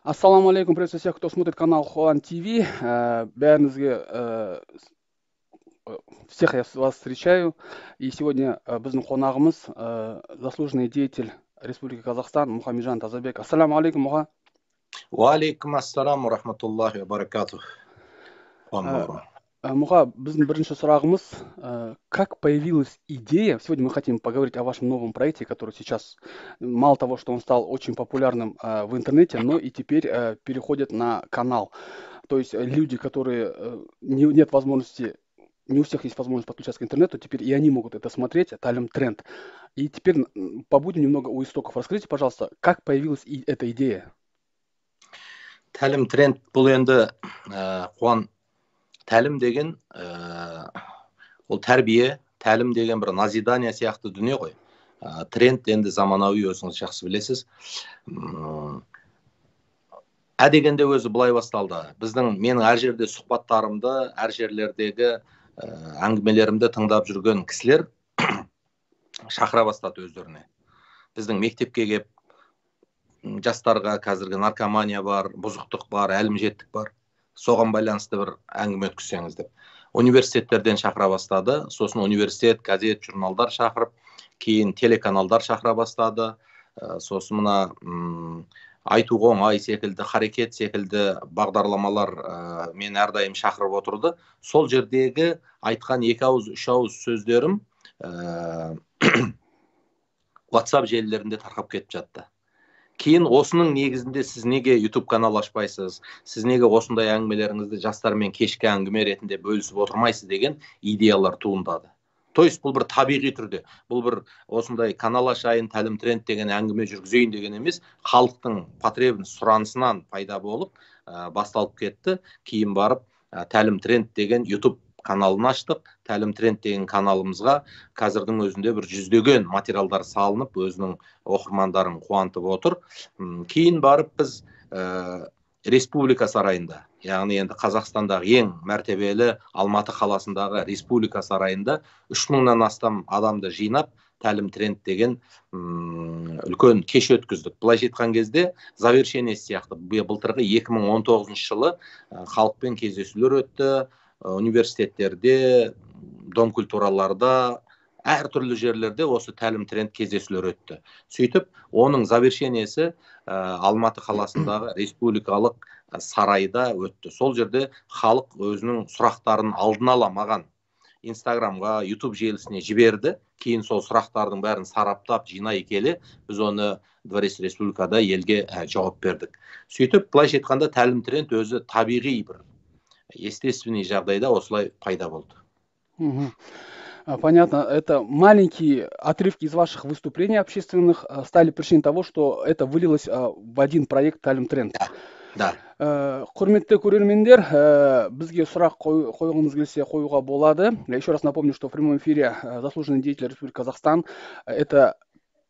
Ассаламу алейкум, приветствую всех, кто смотрит канал Хуан ТВ. Бәріңізге всех я вас встречаю. И сегодня біздің қонағымыз заслуженный деятель Республики Казахстан Мухамеджан Тазабек. Ассаламу алейкум, Муха. Уалейкум ассаламу рахматуллахи ва баракатух. Муха, біздің бірінші сұрағымыз, как появилась идея, сегодня мы хотим поговорить о вашем новом проекте, который сейчас, мало того, что он стал очень популярным в интернете, но и теперь переходит на канал. То есть люди, которые нет возможности, не у всех есть возможность подключаться к интернету, теперь и они могут это смотреть, Талим Тренд. И теперь побудем немного у истоков. Расскажите, пожалуйста, как появилась эта идея? Талим Тренд бұл енді Хуан тәлім деген ол тәрбие, тәлім деген бір назидания сияқты дүние ғой. Тренд енді заманауи, өзіңіз жақсы білесіз. Дегенде өзі былай басталды. Менің әр жерде сұхбаттарымды, әр жерлердегі әңгімелерімді тыңдап жүрген кісілер шақыра бастады өздеріне. Біздің мектепке кеп, жастарға қазіргі наркомания бар, бұзықтық бар, әлімжеттік бар. Соған байланысты бір әңгіме өткізсеңіз деп. Университеттерден шақыра бастады. Сосын университет, газет, журналдар шақырып, кейін телеканалдар шақыра бастады. Сосын мына айтуға оңай секілді, харекет секілді бағдарламалар мен әрдайым шақырып отырды. Сол жердегі айтқан 2 ауыз, 3 ауыз сөздерім WhatsApp желілерінде тарқап кетіп жатты. Кейін осының негізінде сіз неге YouTube канал ашпайсыз, сіз неге осындай әңгімелеріңізді жастармен кешкі әңгіме ретінде бөлісіп отырмайсыз деген идеялар туындады. То есть бұл бір табиғи түрде, бұл бір осындай канал ашайын, Талим Тренд деген әңгіме жүргізейін деген емес, халықтың потребность сұранысынан пайда болып басталып кетті. Кейін барып Талим Тренд деген YouTube каналын аштық. Талим Тренд деген каналымызға қазірдің өзінде бір 100-деген материалдар салынып, өзінің оқырмандарын қуантып отыр. Кейін барып біз Республика сарайында, яғни енді Қазақстандағы ең мәртебелі Алматы қаласындағы Республика сарайында 3000-нан астам адамды жинап, Талим Тренд деген үлкен кеш өткіздік. Былайша айтқан кезде завершение сияқты былтырғы 2019 жылы халықпен кездесулер өтті. Университеттерде, дом культураларда, әртүрлі жерлерде осы Талим Тренд кездесулер өтті. Сөйтіп, оның завершениесі Алматы қаласындағы республикалық сарайда өтті. Сол жерде халық өзінің сұрақтарын алдын ала маған Инстаграмға, YouTube желісіне жіберді. Кейін сол сұрақтардың бәрін сараптап, жинай келе, біз оны Дворец Республикада елге жауап бердік. Сөйтіп, былайша айтқанда Талим Тренд өзі табиғи бір естественный жағдайда осылай пайда болды. Понятно. Это маленькие отрывки из ваших выступлений общественных стали причиной того, что это вылилось в один проект Талим Тренд. Да. Құрметті көрермендер, бізге сұрақ қойғыңыз келсе қоюға болады. Я еще раз напомню, что в прямом эфире заслуженный деятель Республики Казахстан, это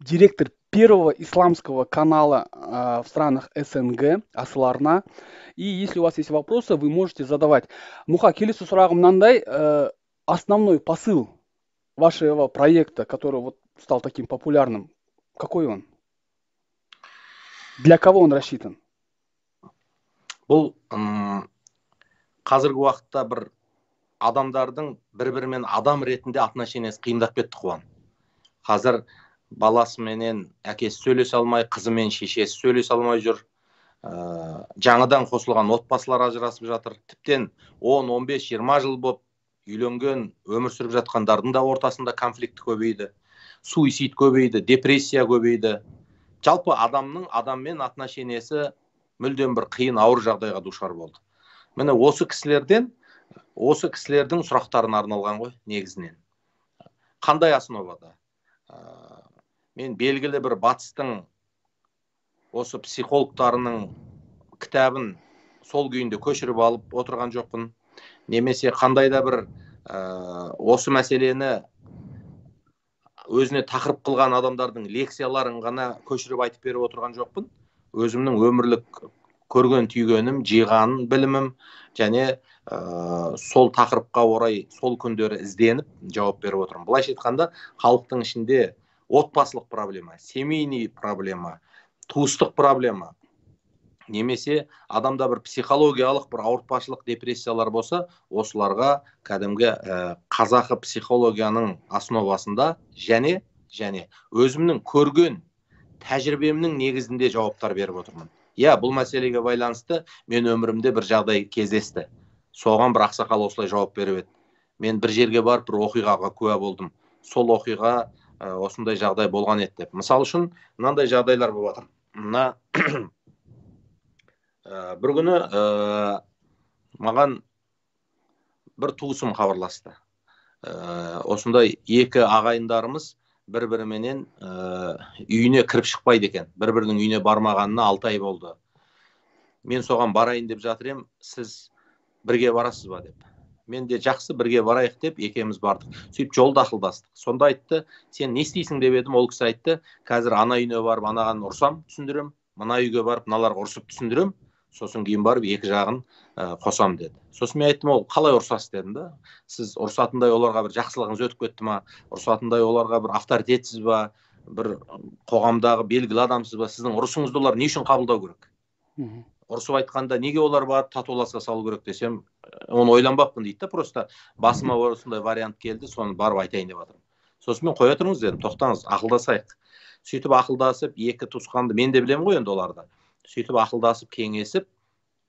директор первого исламского канала в странах СНГ, Асыл-Арна. И если у вас есть вопросы, вы можете задавать. Муха, келесі сұрағым мынандай, основной посыл вашего проекта, который вот стал таким популярным, какой он? Для кого он рассчитан? Бұл қазіргі уақытта бір адамдардың бір-бірімен адам ретінде отношениесі қиындап кетті Хуан. Қазір баласыменен әкесі сөйлесе алмай, қызымен шешесі сөйлесе алмай жүр. Жаңадан қосылған отбасылар ажырасып жатыр. Тіптен 10-15-20 жыл болып үйленген, өмір сүріп жатқандардың да ортасында конфликт көбейді. Суицид көбейді, депрессия көбейді. Жалпы адамның адаммен отношениесі мүлдем бір қиын ауыр жағдайға душар болды. Міне осы кісілердің сұрақтарына арналған ғой негізінен. Қандай основада? Мен белгілі бір батыстың осы психологтарының кітабын сол күйінде көшіріп алып отырған жоқпын. Немесе қандай да бір осы мәселені өзіне тақырып қылған адамдардың лекцияларын ғана көшіріп айтып беріп отырған жоқпын. Өзімнің өмірлік көрген түйгенім, жиған білімім және сол тақырыпқа орай сол күндері ізденіп жауап беріп отырмын. Былайша айтқанда, халықтың ішінде отбасылық проблема, семейный проблема, туыстық проблема, немесе адамда бір психологиялық бір ауыртпашылық депрессиялар болса, осыларға кәдімгі қазақы психологияның основасында және өзімнің көрген тәжірибемнің негізінде жауаптар беріп отырмын. Иә, бұл мәселеге байланысты мен өмірімде бір жағдай кездесті. Соған бір ақсақал осылай жауап беріп еді. Мен бір жерге барып бір оқиғаға куә болдым. Сол оқиға осындай жағдай болған еді деп. Мысалы үшін мынандай жағдайлар болып жатыр. Мына бір күні маған бір туысым хабарласты. Осындай екі ағайындарымыз бір-біріменен үйіне кіріп шықпайды екен. Бір-бірінің үйіне бармағанына 6 ай болды. Мен соған барайын деп жатыр ем, сіз бірге барасыз ба деп. Мен де жақсы, бірге барайық деп екеуміз бардық. Сөйтіп жолда ақылдастық. Сонда айтты, сен не істейсің деп едім, ол кісі айтты, қазір ана үйіне барып анаған ұрсам түсіндірем, мына үйге барып мыналарға ұрсып түсіндірем, сосын кейін барып екі жағын қосам деді. Сосын мен айттым, ол қалай ұрсасыз дедім да. Сіз ұрсатындай оларға бір жақсылығыңыз өтіп кетті ма, ұрсатындай оларға бір авторитетсіз ба, бір қоғамдағы белгілі адамсыз ба, сіздің ұрысыңызды олар не үшін қабылдау керек? Ұрысып айтқанда неге олар барып татуласқа салу керек десем, оны ойланбаппын дейді да, просто басыма осындай вариант келді, соны барып айтайын деп жатырмын. Сосын мен қоя тұрыңыз дедім, тоқтаңыз, ақылдасайық. Сөйтіп ақылдасып, екі туысқанды мен де білемін ғой енді оларды. Сөйтіп ақылдасып, кеңесіп,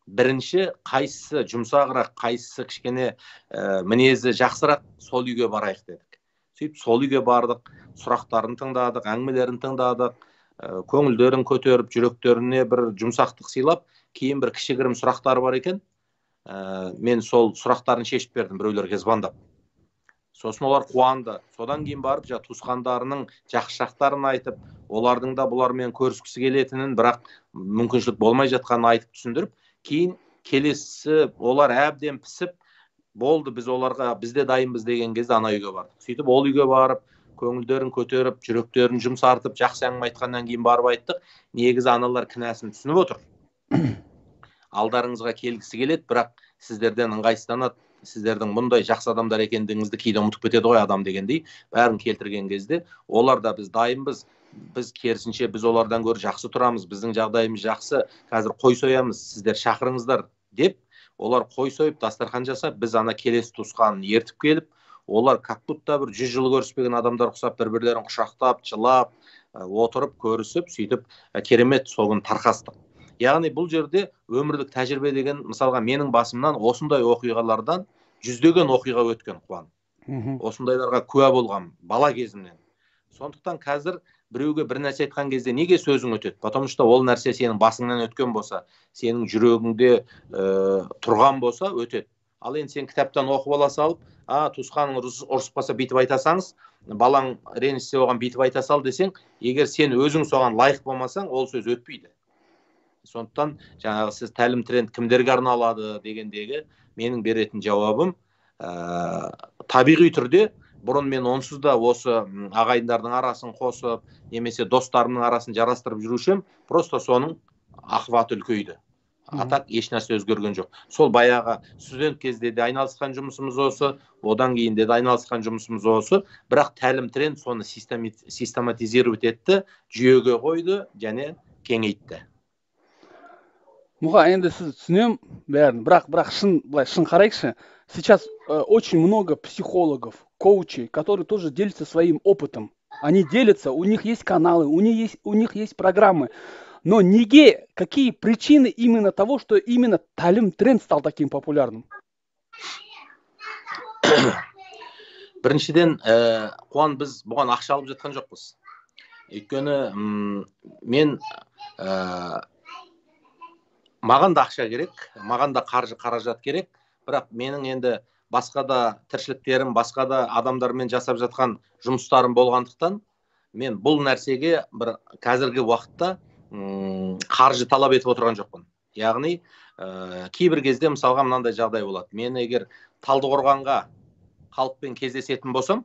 бірінші қайсысы жұмсағырақ, қайсысы кішкене мінезі жақсырақ, сол үйге барайық дедік. Сөйтіп сол үйге бардық, сұрақтарын тыңдадық, әңгімелерін тыңдадық, көңілдерін көтеріп, жүректеріне бір жұмсақтық сыйлап, кейін бір кішігірім сұрақтары бар екен. Мен сол сұрақтарын шешіп бердім, біреулерге звондап. Сосын олар қуанды. Содан кейін барып, туысқандарының жақсы жақтарын айтып, олардың да бұлармен көріскісі келетінін, бірақ мүмкіншілік болмай жатқанын айтып түсіндіріп, кейін келесі олар әбден пісіп, болды, біз оларға бізде дайынбыз деген кезде ана үйге бардық. Сөйтіп ол үйге барып, көңілдерін көтеріп, жүректерін жұмсартып, жақсы әңгіме айтқаннан кейін барып айттық. Негізі аналар кінәсін түсініп отыр. Алдарыңызға келгісі келеді, бірақ сіздерден ыңғайсызданады. Сіздердің мұндай жақсы адамдар екендігіңізді кейде ұмытып кетеді ғой адам дегендей. Бәрін келтірген кезде, олар да біз дайынбыз. Біз керісінше біз олардан гөрі жақсы тұрамыз. Біздің жағдайымыз жақсы. Қазір қой соямыз, сіздер шақырыңыздар деп, олар қой сойып, дастархан жасап, біз ана келесі туысқанын ертіп келіп, олар как будто бір 100 жыл көріспеген адамдар құсап, бір-бірлерін құшақтап, жылап, отырып, көрісіп, сөйтіп керемет сол күні тарқастық. Яғни бұл жерде өмірлік тәжірибе деген, мысалға менің басымнан осындай оқиғалардан жүздеген оқиға өткен, Қуан. Осындайларға куә болғам бала кезімнен. Сондықтан қазір біреуге бір нәрсе айтқан кезде неге сөзің өтеді? Потому что ол нәрсе сенің басыңнан өткен болса, сенің жүрегіңде тұрған болса, өтеді. Ал енді сен кітаптан оқып ала салып, туысқаның ұрысып қалса бүйтіп айта салыңыз, балаң ренжісе оған бүйтіп айта сал десең, егер сен өзің соған лайық болмасаң, ол сөз өтпейді. Сондықтан жаңағы сіз тәлім тренд кімдерге арналады дегендегі менің беретін жауабым, табиғи түрде бұрын мен онсыз да осы ағайындардың арасын қосып, немесе достарымның арасын жарастырып жүрушем, просто соның ақыбаты үлкейді. Атак еш нәрсе өзгерген жоқ. Сол баяғы студент кезде де айналысқан жұмысымыз осы, одан кейін де айналысқан жұмысымыз осы, бірақ тәлім тренд соны систематизировать етті, жүйеге қойды және кеңейтті. Мұға енді сіз түсінем бәрін, бірақ шын қарайықшы. Сейчас очень много психологов, коучей, которые тоже делятся своим опытом. Они делятся, у них есть каналы, у них есть программы. Но неге, какие причины именно того, что именно тәлім тренд стал таким популярным? Біріншіден, Қуан, біз бұған ақша алып жатқан жоқпыз. Өйткені мен маған да ақша керек, маған да қаражат керек, бірақ менің енді басқа да тіршіліктерім, басқа да адамдармен жасап жатқан жұмыстарым болғандықтан, мен бұл нәрсеге бір қазіргі уақытта қаржы талап етіп отырған жоқпын. Яғни, кейбір кезде мысалға мынандай жағдай болады. Мен егер Талдықорғанға халықпен кездесетін болсам,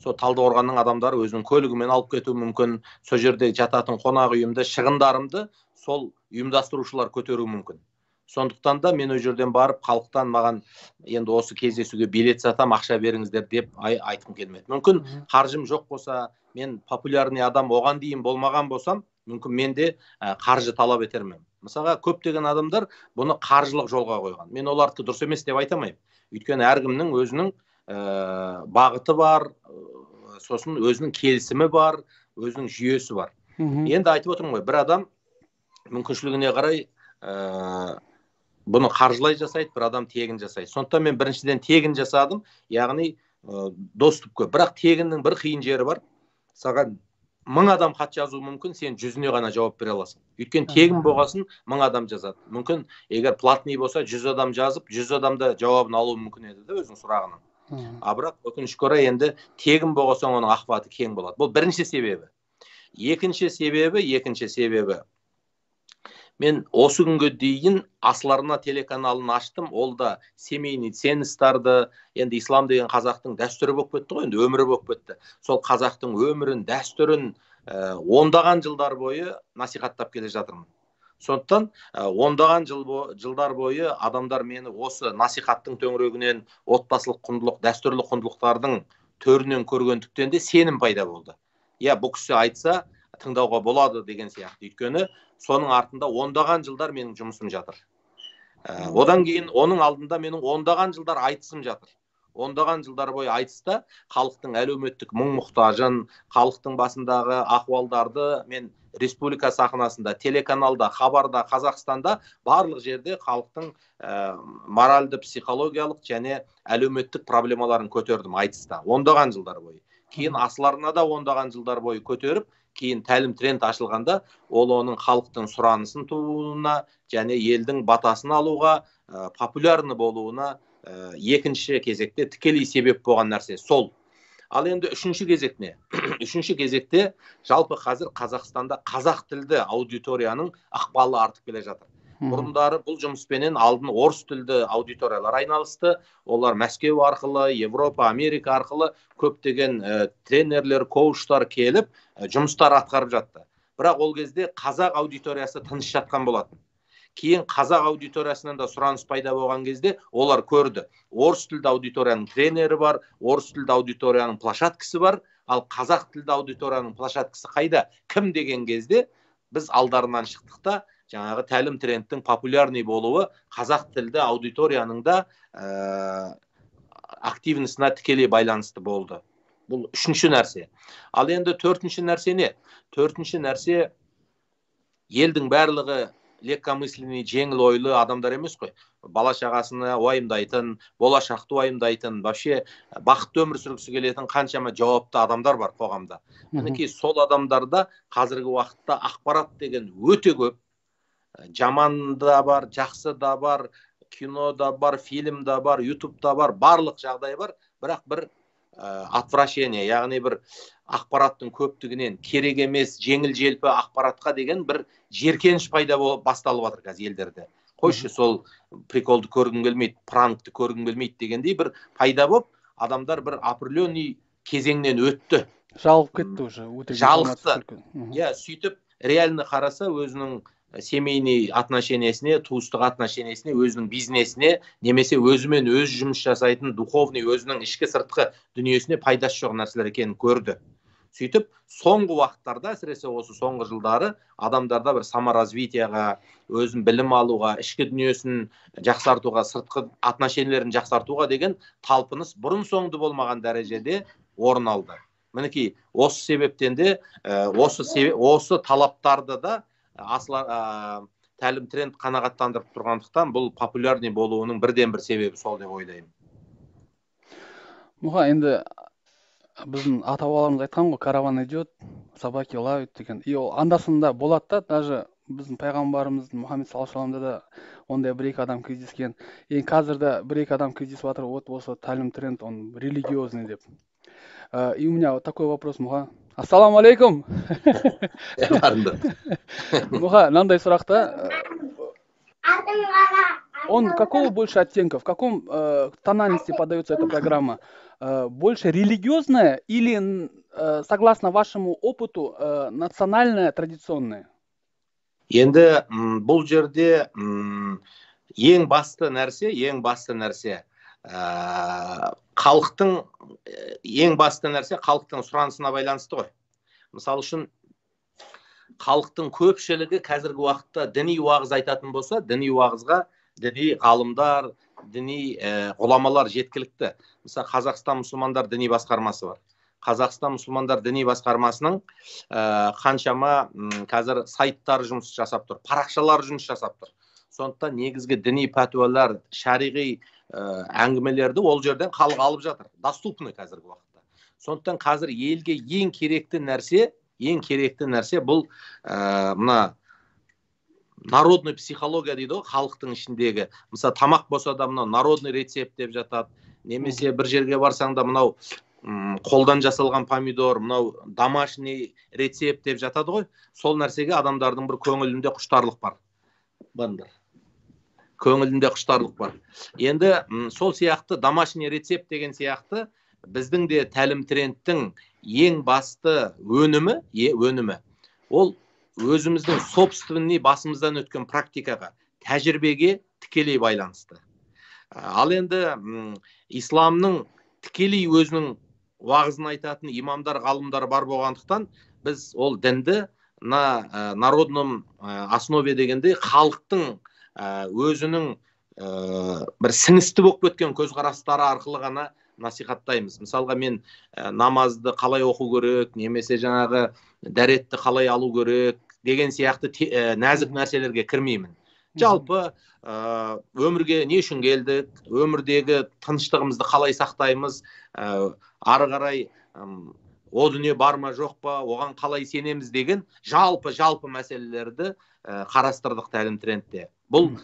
сол Талдықорғанның адамдары өзінің көлігімен алып кетуі мүмкін, сол жерде жататын қонақ үйімді, шығындарымды сол ұйымдастырушылар көтеруі мүмкін. Сондықтан да мен өз жерден барып, халықтан маған енді осы кездесуге билет сатам, ақша беріңіздер деп айтқым келмеді. Мүмкін қаржым жоқ болса, мен популярный адам оған дейін болмаған болсам, мүмкін мен де қаржы талап етермін. Мысалға көптеген адамдар бұны қаржылық жолға қойған. Мен оларды дұрыс емес деп айтамаймын. Өйткені әркімнің өзінің бағыты бар, сосын өзінің келісімі бар, өзінің жүйесі бар. Енді айтып отырмын ғой, бір адам мүмкіншілігіне қарай бұны қаржылай жасайды, бір адам тегін жасайды. Сондықтан мен біріншіден тегін жасадым, яғни доступ көп. Бірақ тегіннің бір қиын жері бар. Саған 1000 адам хат жазуы мүмкін, сен 100-үне ғана жауап бере аласың. Өйткені тегін болғасын 1000 адам жазады. Мүмкін егер платный болса 100 адам жазып, 100 адамда жауабын алуы мүмкін еді де өзінің сұрағының. Бірақ өкінішке орай енді тегін болғасын оның ақпараты кең болады. Бұл бірінші себебі. Екінші себебі мен осы күнге дейін Асыл-Арна телеканалын аштым, ол да семейный ценностарды, енді ислам деген қазақтың дәстүрі болып кетті ғой, енді өмірі болып кетті. Сол қазақтың өмірін, дәстүрін ондаған жылдар бойы насихаттап келе жатырмын. Сондықтан ондаған жылдар бойы адамдар мені осы насихаттың төңірегінен, отбасылық құндылық, дәстүрлі құндылықтардың төрінен көргендіктен де сенім пайда болды. Бұл кісі айтса тыңдауға болады деген сияқты. Өйткені соның артында ондаған жылдар менің жұмысым жатыр. Одан кейін оның алдында менің ондаған жылдар айтысым жатыр. Ондаған жылдар бойы айтыста халықтың әлеуметтік мұң-мұқтажын, халықтың басындағы ахуалдарды мен республика сахнасында, телеканалда, хабарда, Қазақстанда барлық жерде халықтың моральды, психологиялық және әлеуметтік проблемаларын көтердім айтыста. Ондаған жылдар бойы. Кейін Асыл-Арнада ондаған жылдар бойы көтеріп, кейін Тәлім тренд ашылғанда, ол оның халықтың сұранысын тууына және елдің батасын алуға, популярны болуына екінші кезекте тікелей себеп болған нәрсе сол. Ал енді үшінші кезек не? Үшінші кезекте жалпы қазір Қазақстанда қазақ тілді аудиторияның ықпалы артып келе жатыр. Бұрындары бұл жұмыспенен алдын орыс тілді аудиториялар айналысты. Олар Мәскеу арқылы, Европа, Америка арқылы көптеген тренерлер, коучтар келіп жұмыстар атқарып жатты. Бірақ ол кезде қазақ аудиториясы тыныш жатқан болатын. Кейін қазақ аудиториясынан да сұраныс пайда болған кезде олар көрді. Орыс тілді аудиторияның тренері бар, орыс тілді аудиторияның площадкасы бар, ал қазақ тілді аудиторияның площадкасы қайда? Кім деген кезде біз алдарынан шықтық та, жаңағы Тәлім трендтің популярный болуы қазақ тілді аудиторияның да активнысына тікелей байланысты болды. Бұл үшінші нәрсе. Ал енді төртінші нәрсе не? Төртінші нәрсе елдің барлығы легкомысленный, жеңіл ойлы адамдар емес қой. Бала шағасына уайымдайтын, болашақты уайымдайтын, вообще бақытты өмір сүргісі келетін қаншама жауапты адамдар бар қоғамда. Мінекей сол адамдарда қазіргі уақытта ақпарат деген өте көп. Жаман да бар, жақсы да бар, кино да бар, фильм да бар, YouTube да бар, барлық жағдай бар. Бірақ бір отвращение, яғни бір ақпараттың көптігінен керек емес, жеңіл желпі ақпаратқа деген бір жеркеніш пайда басталып жатыр қазір елдерде. Қойшы, сол приколды көргім келмейді, пранкты көргім келмейді дегендей бір пайда болып, адамдар бір определенный кезеңнен өтті. Жалып кетті уже. Жалықты. Сөйтіп реально қараса өзінің семейный отношениесіне, туыстық отношениесіне, өзінің бизнесіне, немесе өзімен өз жұмыс жасайтын духовный өзінің ішкі сыртқы дүниесіне пайдасы жоқ нәрселер екенін көрді. Сөйтіп, соңғы уақыттарда, әсіресе осы соңғы жылдары адамдарда бір саморазвитияға, өзін білім алуға, ішкі дүниесін жақсартуға, сыртқы отношениелерін жақсартуға деген талпыныс бұрын соңды болмаған дәрежеде орын алды. Мінекей, осы себептен де осы талаптарды да Тәлім тренд қанағаттандырып тұрғандықтан бұл популярный болуының бірден бір себебі сол деп ойлаймын. Мұға енді біздің ата-бабаларымыз айтқан ғой, караван идет, собаки лают деген. И ол анда-санда болады да, даже біздің пайғамбарымыз Мұхаммед саллаллаху алейхи вассаламда да ондай бір-екі адам кездескен. Енді қазір де бір-екі адам кездесіп жатыр, вот осы Тәлім тренд, он религиозный деп. И у меня такой вопрос, Мұға. Ассаламу алейкум. Мұға, мынандай сұрақта. Он какого больше оттенка? В каком тональности подается эта программа? Больше религиозная или, согласно вашему опыту, национальная, традиционная? Енді бұл жерде ең басты нәрсе, халықтың сұранысына байланысты ғой. Мысалы үшін халықтың көпшілігі қазіргі уақытта діни уағыз айтатын болса, діни уағызға діни ғалымдар, діни ғұламалар жеткілікті. Мысалы, Қазақстан мұсылмандар діни басқармасы бар. Қазақстан мұсылмандар діни басқармасының қаншама қазір сайттары жұмыс жасап тұр, парақшалары жұмыс жасап тұр. Сондықтан негізгі діни пәтуалар, шариғи әңгімелерді ол жерден халық алып жатыр. Доступны қазіргі уақытта. Сондықтан қазір елге ең керекті нәрсе бұл мына народный психология дейді ғой, халықтың ішіндегі. Мысалы, тамақ болса да мынау народный рецепт деп жатады. Немесе бір жерге барсаң да мынау қолдан жасалған помидор, мынау домашний рецепт деп жатады ғой. Сол нәрсеге адамдардың бір көңілінде құштарлық бар. Көңілінде құштарлық бар. Енді сол сияқты домашний рецепт деген сияқты біздің де тәлім трендтің ең басты өнімі ол өзіміздің собственный басымыздан өткен практикаға, тәжірибеге тікелей байланысты. Ал енді исламның тікелей өзінің уағызын айтатын имамдар, ғалымдар бар болғандықтан біз ол дінді на народном основе дегенде халықтың өзінің бір сіңісті болып кеткен көзқарастары арқылы ғана насихаттаймыз. Мысалға, мен намазды қалай оқу керек, немесе жаңағы дәретті қалай алу керек деген сияқты нәзік нәрселерге кірмеймін. Жалпы өмірге не үшін келдік, өмірдегі тыныштығымызды қалай сақтаймыз, ары қарай о дүние бар ма жоқ па, оған қалай сенеміз деген жалпы мәселелерді қарастырдық тәлім трендте. Бұл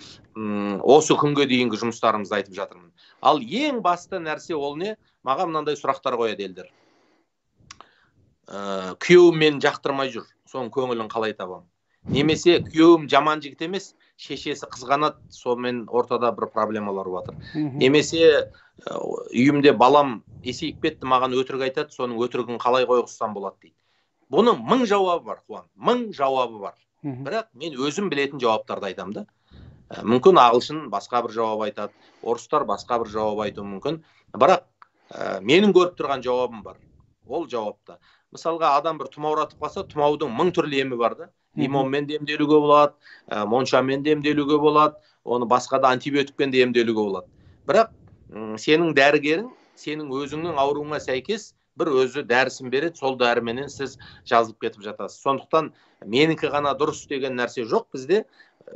осы күнге дейінгі жұмыстарымызды айтып жатырмын. Ал ең басты нәрсе ол не? Маған мынандай сұрақтар қояды елдер. Күйеуім мені жақтырмай жүр, соның көңілін қалай табам? Немесе күйеуім жаман жігіт емес, шешесі қызғанады, сонымен ортада бір проблемалар батыр. Немесе үйімде балам есейіп кетті, маған өтірік айтады, соның өтірігін қалай қойғызсам болады дейді. Бұның мың жауабы бар, Қуан, мың жауабы бар. Бірақ мен өзім білетін жауаптарды айтам да. Мүмкін ағылшын басқа бір жауап айтады, орыстар басқа бір жауап айтуы мүмкін. Бірақ менің көріп тұрған жауабым бар. Ол жауапта. Мысалға, адам бір тұмауратып қалса, тұмаудың мың түрлі емі бар да. Лимонмен де емделуге болады, моншамен де емделуге болады, оны басқа да антибиотикпен де емделуге болады. Бірақ сенің дәрігерің сенің өзіңнің ауруыңа сәйкес бір өзі дәрісін береді, сол дәріменен сіз жазылып кетіп жатасыз. Сондықтан менікі ғана дұрыс деген нәрсе жоқ бізде.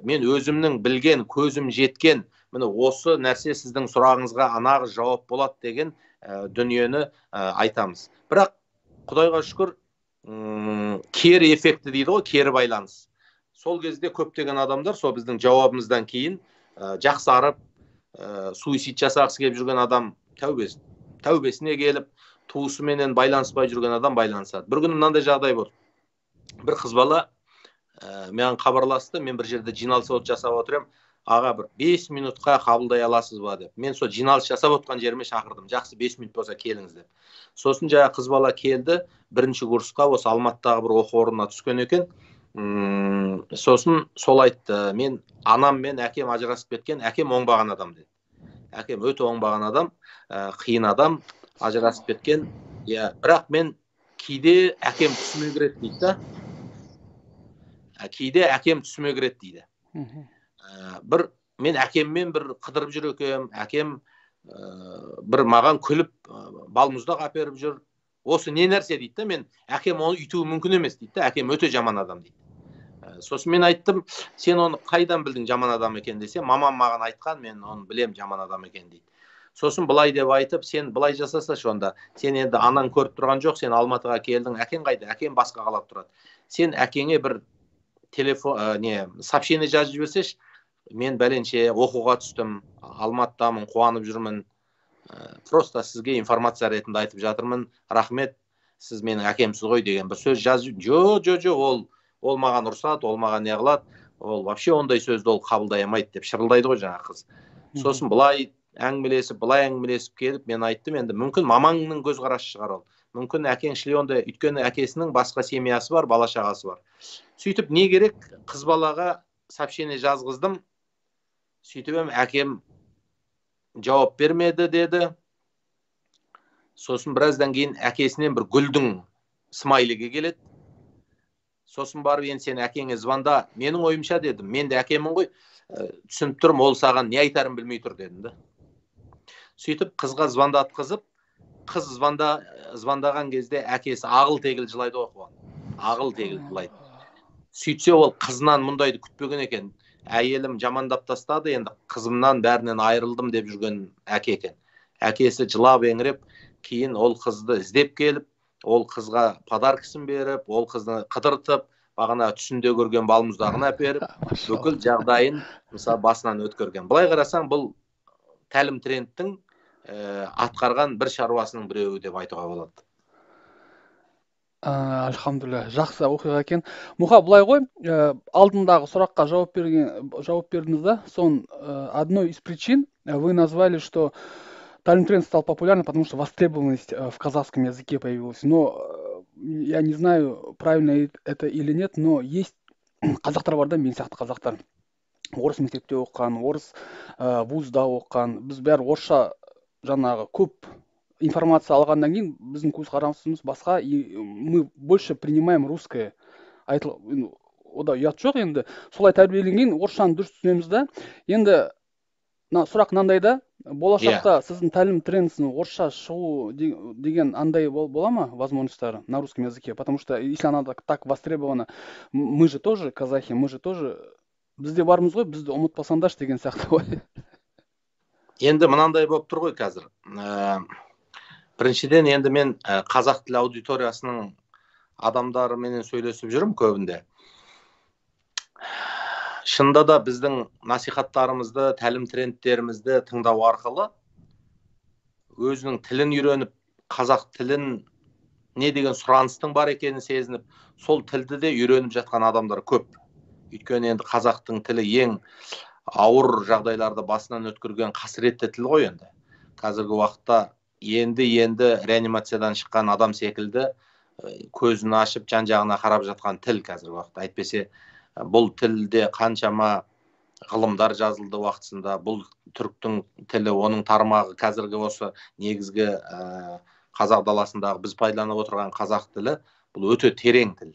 Мен өзімнің білген, көзім жеткен, міне осы нәрсе сіздің сұрағыңызға анағы жауап болады деген дүниені айтамыз. Бірақ Құдайға шүкір, кері эффекті дейді ғой, кері байланыс. Сол кезде көптеген адамдар сол біздің жауабымыздан кейін жақсарып, суицид жасағысы келіп жүрген адам тәубесіне келіп, туысыменен байланыспай жүрген адам байланысады. Бір күні мынандай жағдай болды. Бір қыз бала маған хабарласты, мен бір жерде жиналыс жасап отырмын, аға бір 5 минутқа қабылдай аласыз ба деп. Мен сол жиналыс жасап отқан жеріме шақырдым. Жақсы, 5 минут болса келіңіз деп. Сосын жаңа қыз бала келді, бірінші курсқа осы Алматыдағы бір оқу орнына түскен екен. Сосын сол айтты, мен анам мен әкем ажырасып кеткен, әкем оңбаған адам деді. Әкем өте оңбаған адам, қиын адам, ажырасып кеткен. Бірақ мен кейде әкем түсіме кіреді дейді да. Кейде әкем түсіме кіреді дейді. Мен әкеммен бір қыдырып жүр екем, әкем бір маған күліп, балмұздақ әперіп жүр. Осы не нәрсе дейді да, мен әкем оны үйтуі мүмкін емес дейді да, әкем өте жаман адам дейді. Сосын мен айттым, сен оны қайдан білдің жаман адам екен десе, мамам маған айтқан, мен оны білем жаман адам екен дейді. Сосын былай деп айтып, сен былай жасасашы онда, сен енді анаң көріп тұрған жоқ, сен Алматыға келдің, әкең қайда? Әкең басқа қалада тұрады. Сен әкеңе бір сообщение жазып жіберсеш, мен бәленше оқуға түстім, Алматыдамын, қуанып жүрмін, просто сізге информация ретінде айтып жатырмын, рахмет, сіз менің әкемсіз ғой деген бір сөз жазып, ол маған ұрсады, ол маған не қылады, ол вообще ондай сөзді ол қабылдай алмайды деп шырылдайды ғой жаңа қыз. Сосын былай әңгімелесіп келіп, мен айттым, енді мүмкін мамаңның көзқарасы шығар ол. Мүмкін әкең шлеонда, өйткені әкесінің басқа семьясы бар, бала шағасы бар. Сөйтіп не керек, қыз балаға сообщение жазғыздым. Сөйтіп әкем жауап бермеді деді. Сосын біраздан кейін әкесінен бір гүлдің смайлиге келеді. сосын барып енді сен әкеңе звонда, менің ойымша дедім, мен де әкемін ғой, түсініп тұрмын, ол саған не айтарын білмей тұр дедім да. Сөйтіп қызға звондатқызып, қыз звондаған кезде әкесі ағыл тегіл жылайды оқыған. Ағыл тегіл жылайды. Сөйтсе ол қызынан мұндайды күтпеген екен. Әйелім жамандап тастады, енді қызымнан бәрінен айырылдым деп жүрген әке екен. Әкесі жылап еңіреп, кейін ол қызды іздеп келіп, ол қызға подаркасын беріп, ол қызды қыдыртып, бағана түсінде көрген балмұздағын әперіп, бүкіл жағдайын мысалы басынан өткерген. Былай қарасаң, бұл тәлім трендтің атқарған бір шаруасының біреуі деп айтуға болады. Альхамдулилля, жақсы оқиға екен. Мұха, былай ғой, алдындағы сұраққа жауап бердіңіз да, одной из причин вы назвали, что тәлім тренд стал популярным, потому что востребованность в казахском языке появилась. Но я не знаю, правильно это или нет, но есть қазақтар бар да, мен сияқты қазақтар. Орыс мектепте оқыған, орыс вузда оқыған, біз бәрі орысша жаңағы көп информация алғаннан кейін біздің көзқарасымыз басқа, и мы больше принимаем русское. Ода ұят жоқ енді. Солай тәрбиеленген орысшаны дұрыс түсінеміз да. Енді сұрақ мынандай да, болашақта сіздің тәлім трендсінің орысша шығу деген андай бола ма возможностьтары на русском языке? Потому что если она так востребована, мы же тоже казахи, мы же тоже бізде бармыз ғой, бізді ұмытпасаңдаршы деген сияқты ғой. Енді мынандай болып тұр ғой қазір. Біріншіден, енді мен қазақ тілі аудиториясының адамдарымен сөйлесіп жүрмін көбінде. Шынында да біздің насихаттарымызды, тәлім трендтерімізді тыңдау арқылы өзінің тілін үйреніп, қазақ тілін не деген сұраныстың бар екенін сезініп, сол тілді де үйреніп жатқан адамдар көп. Өйткені енді қазақтың тілі ең ауыр жағдайларды басынан өткерген қасіретті тіл ғой енді. Қазіргі уақытта енді реанимациядан шыққан адам секілді көзін ашып жан-жағына қарап жатқан тіл қазіргі уақытта. Әйтпесе бұл тілде қаншама ғылымдар жазылды уақытысында, бұл түріктің тілі, оның тармағы қазіргі осы негізгі қазақ даласындағы біз пайдаланып отырған қазақ тілі, бұл өте терең тіл.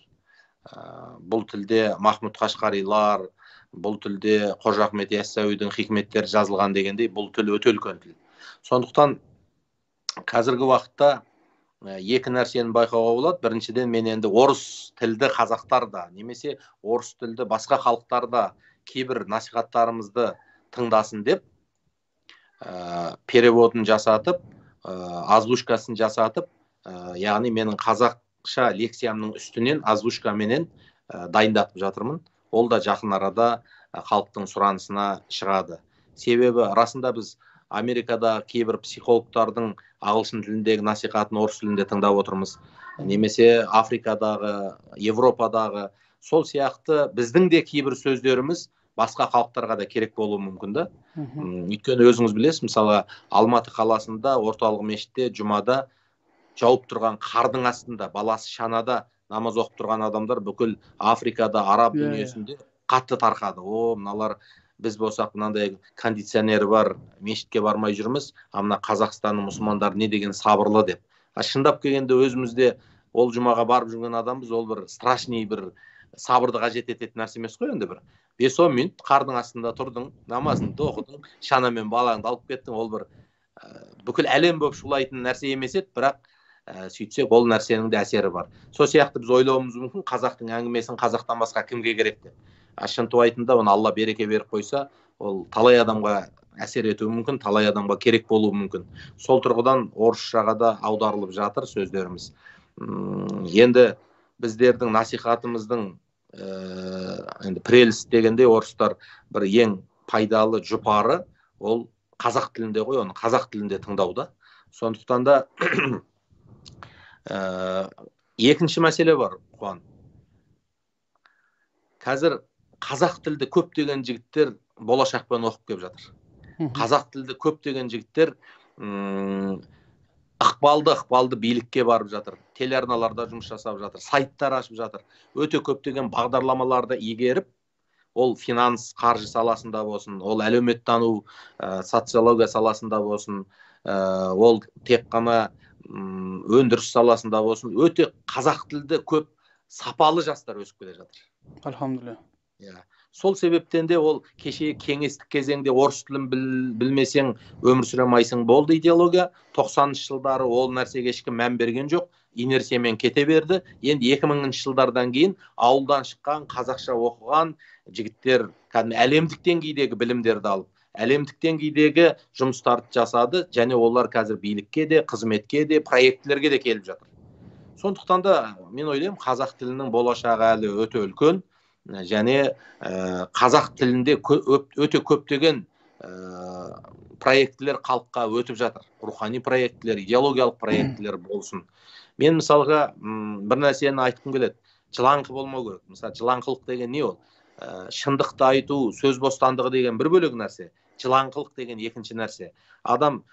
Бұл тілде Махмұд Қашқарилар, бұл тілде Қожа Ахмет Яссауидің хикметтері жазылған дегендей, бұл тіл өте үлкен тіл. Сондықтан қазіргі уақытта екі нәрсені байқауға болады. Біріншіден, мен енді орыс тілді қазақтарда, немесе орыс тілді басқа халықтарда кейбір насихаттарымызды тыңдасын деп, переводын жасатып, озвучкасын жасатып, яғни менің қазақша лекциямның үстінен озвучкаменен дайындатып жатырмын. Ол да жақын арада халықтың сұранысына шығады. Себебі расында біз Америкада кейбір психологтардың ағылшын тіліндегі насихатын орыс тілінде тыңдап отырмыз. Немесе Африкадағы, Европадағы, сол сияқты біздің де кейбір сөздеріміз басқа халықтарға да керек болуы мүмкін да. Өйткені өзіңіз білесіз, мысалы Алматы қаласында орталық мешітте жұмада жауып тұрған қардың астында, баласы шанада намаз оқып тұрған адамдар бүкіл Африкада, араб дүниесінде қатты тарқады. Мыналар, біз болсақ мынандай кондиционері бар мешітке бармай жүрміз, мына Қазақстанның мұсылмандары не деген сабырлы деп. Шындап келгенде өзімізде ол жұмаға барып жүрген адамбыз, ол бір страшный бір сабырды қажет ететін нәрсе емес қой енді. Бір 5-10 минут қардың астында тұрдың, намазыңды оқыдың, шанамен балаңды алып кеттің, ол бір бүкіл әлем болып шулайтын нәрсе емес еді, бірақ сөйтсек ол нәрсенің де әсері бар. Сол сияқты біз ойлауымыз мүмкін, қазақтың әңгімесін қазақтан басқа кімге керек деп. Шынтуайтында оны Алла береке беріп қойса, ол талай адамға әсер етуі мүмкін, талай адамға керек болуы мүмкін. Сол тұрғыдан орысшаға да аударылып жатыр сөздеріміз. Енді біздердің насихатымыздың енді преліс дегенде орыстар бір ең пайдалы жұпары, ол қазақ тілінде ғой, оны қазақ тілінде тыңдауда. Сондықтан да екінші мәселе бар, Қуан. Қазір қазақ тілді көптеген жігіттер болашақпен оқып келіп жатыр. Қазақ тілді көптеген жігіттер ықпалды билікке барып жатыр. Телеарналарда жұмыс жасап жатыр, сайттар ашып жатыр. Өте көптеген бағдарламаларды игеріп, ол финанс, қаржы саласында болсын, ол әлеуметтану, социология саласында болсын, ол тек қана өндіріс саласында болсын, өте қазақ тілді көп сапалы жастар өсіп келе жатыр. Alhamdulillah. Сол себептен де ол кеше кеңестік кезеңде орыс тілін білмесең өмір сүре алмайсың болды идеология. 90-шы жылдары ол нәрсеге ешкім мән берген жоқ. Инерциямен кете берді. Енді 2000-шы жылдардан кейін ауылдан шыққан, қазақша оқыған жігіттер әлемдік деңгейдегі білімдерді алып, әлемдік деңгейдегі жұмыстарды жасады, және олар қазір билікке де, қызметке де, проектілерге де келіп жатыр. Сондықтан да мен ойлаймын, қазақ тілінің болашағы әлі өте үлкен. Және қазақ тілінде өте көптеген проектілер халыққа өтіп жатыр. Рухани проектілер, идеологиялық проектілер болсын. Мен мысалға бір нәрсені айтқым келеді. Жылаңқы болмау керек. Мысалы, жылаңқылық деген не ол? Шындықты айту, сөз бостандығы деген бір бөлек нәрсе. Жылаңқылық деген екінші нәрсе. Адам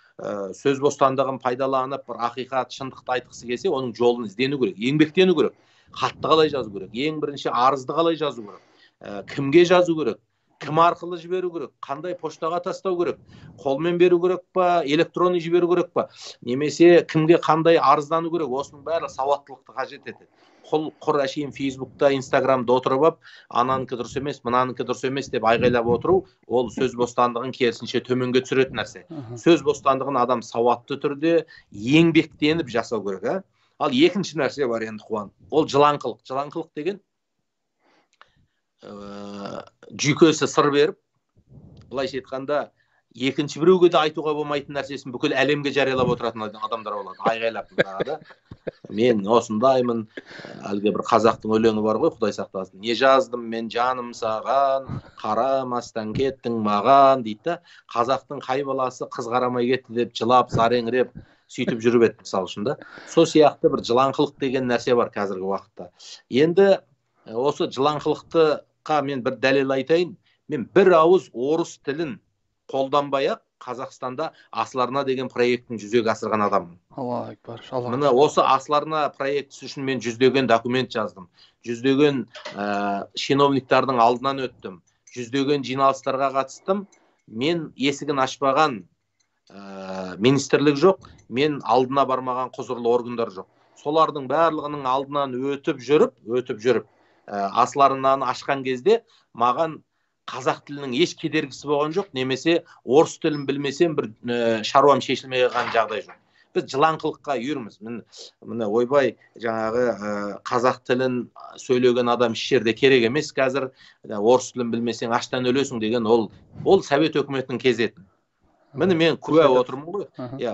сөз бостандығын пайдаланып, бір ақиқат, шындықты айтқысы келсе, оның жолын іздену керек, еңбектену керек. Хатты қалай жазу керек? Ең бірінші арызды қалай жазу керек? Кімге жазу керек? Кім арқылы жіберу керек? Қандай поштаға тастау керек? Қолмен беру керек па? Электронный жіберу керек па? Немесе кімге қандай арыздану керек? Осының бәрі сауаттылықты қажет етеді. Құр әшейін Фейсбукта, Инстаграмда отырып алып, ананікі дұрыс емес, мынанікі дұрыс емес деп айғайлап отыру, ол сөз бостандығын керісінше төменге түсіретін нәрсе. Сөз бостандығын адам сауатты түрде еңбектеніп жасау керек, Ал екінші нәрсе бар енді Қуан. Ол жылаңқылық. Жылаңқылық деген жүйкесі сыр беріп, былайша айтқанда, екінші біреуге де айтуға болмайтын нәрсесін бүкіл әлемге жариялап отыратын адамдар болады. Айғайлап да. Мен осындаймын. Әлгі бір қазақтың өлеңі бар ғой, Құдай сақтасын. Не жаздым мен жаным саған, қарамастан кеттің маған дейді да. Қазақтың қай баласы қыз қарамай кетті деп жылап, зареңіреп сөйтіп жүріп еді, мысалы үшін да. Сол сияқты бір жылаңқылық деген нәрсе бар қазіргі уақытта. Енді осы жылаңқылыққа мен бір дәлел айтайын. Мен бір ауыз орыс тілін қолданбай-ақ Қазақстанда Асыл арна деген проектін жүзеге асырған адаммын. Аллаху акбар. Міне осы Асыл арна проектісі үшін мен жүздеген документ жаздым. Жүздеген чиновниктардың алдынан өттім. Жүздеген жиналыстарға қатыстым. Мен есігін ашпаған министрлік жоқ, мен алдына бармаған құзырлы органдар жоқ. Солардың барлығының алдынан өтіп жүріп, Асыл арнаны ашқан кезде маған қазақ тілінің еш кедергісі болған жоқ, немесе орыс тілін білмесем бір шаруам шешілмей қалған жағдай жоқ. Біз жылаңқылыққа үйірміз. Міне ойбай жаңағы қазақ тілін сөйлеген адам еш жерде керек емес қазір, орыс тілін білмесең аштан өлесің деген ол Совет өкіметінің кезетін. Міне мен куә отырмын ғой.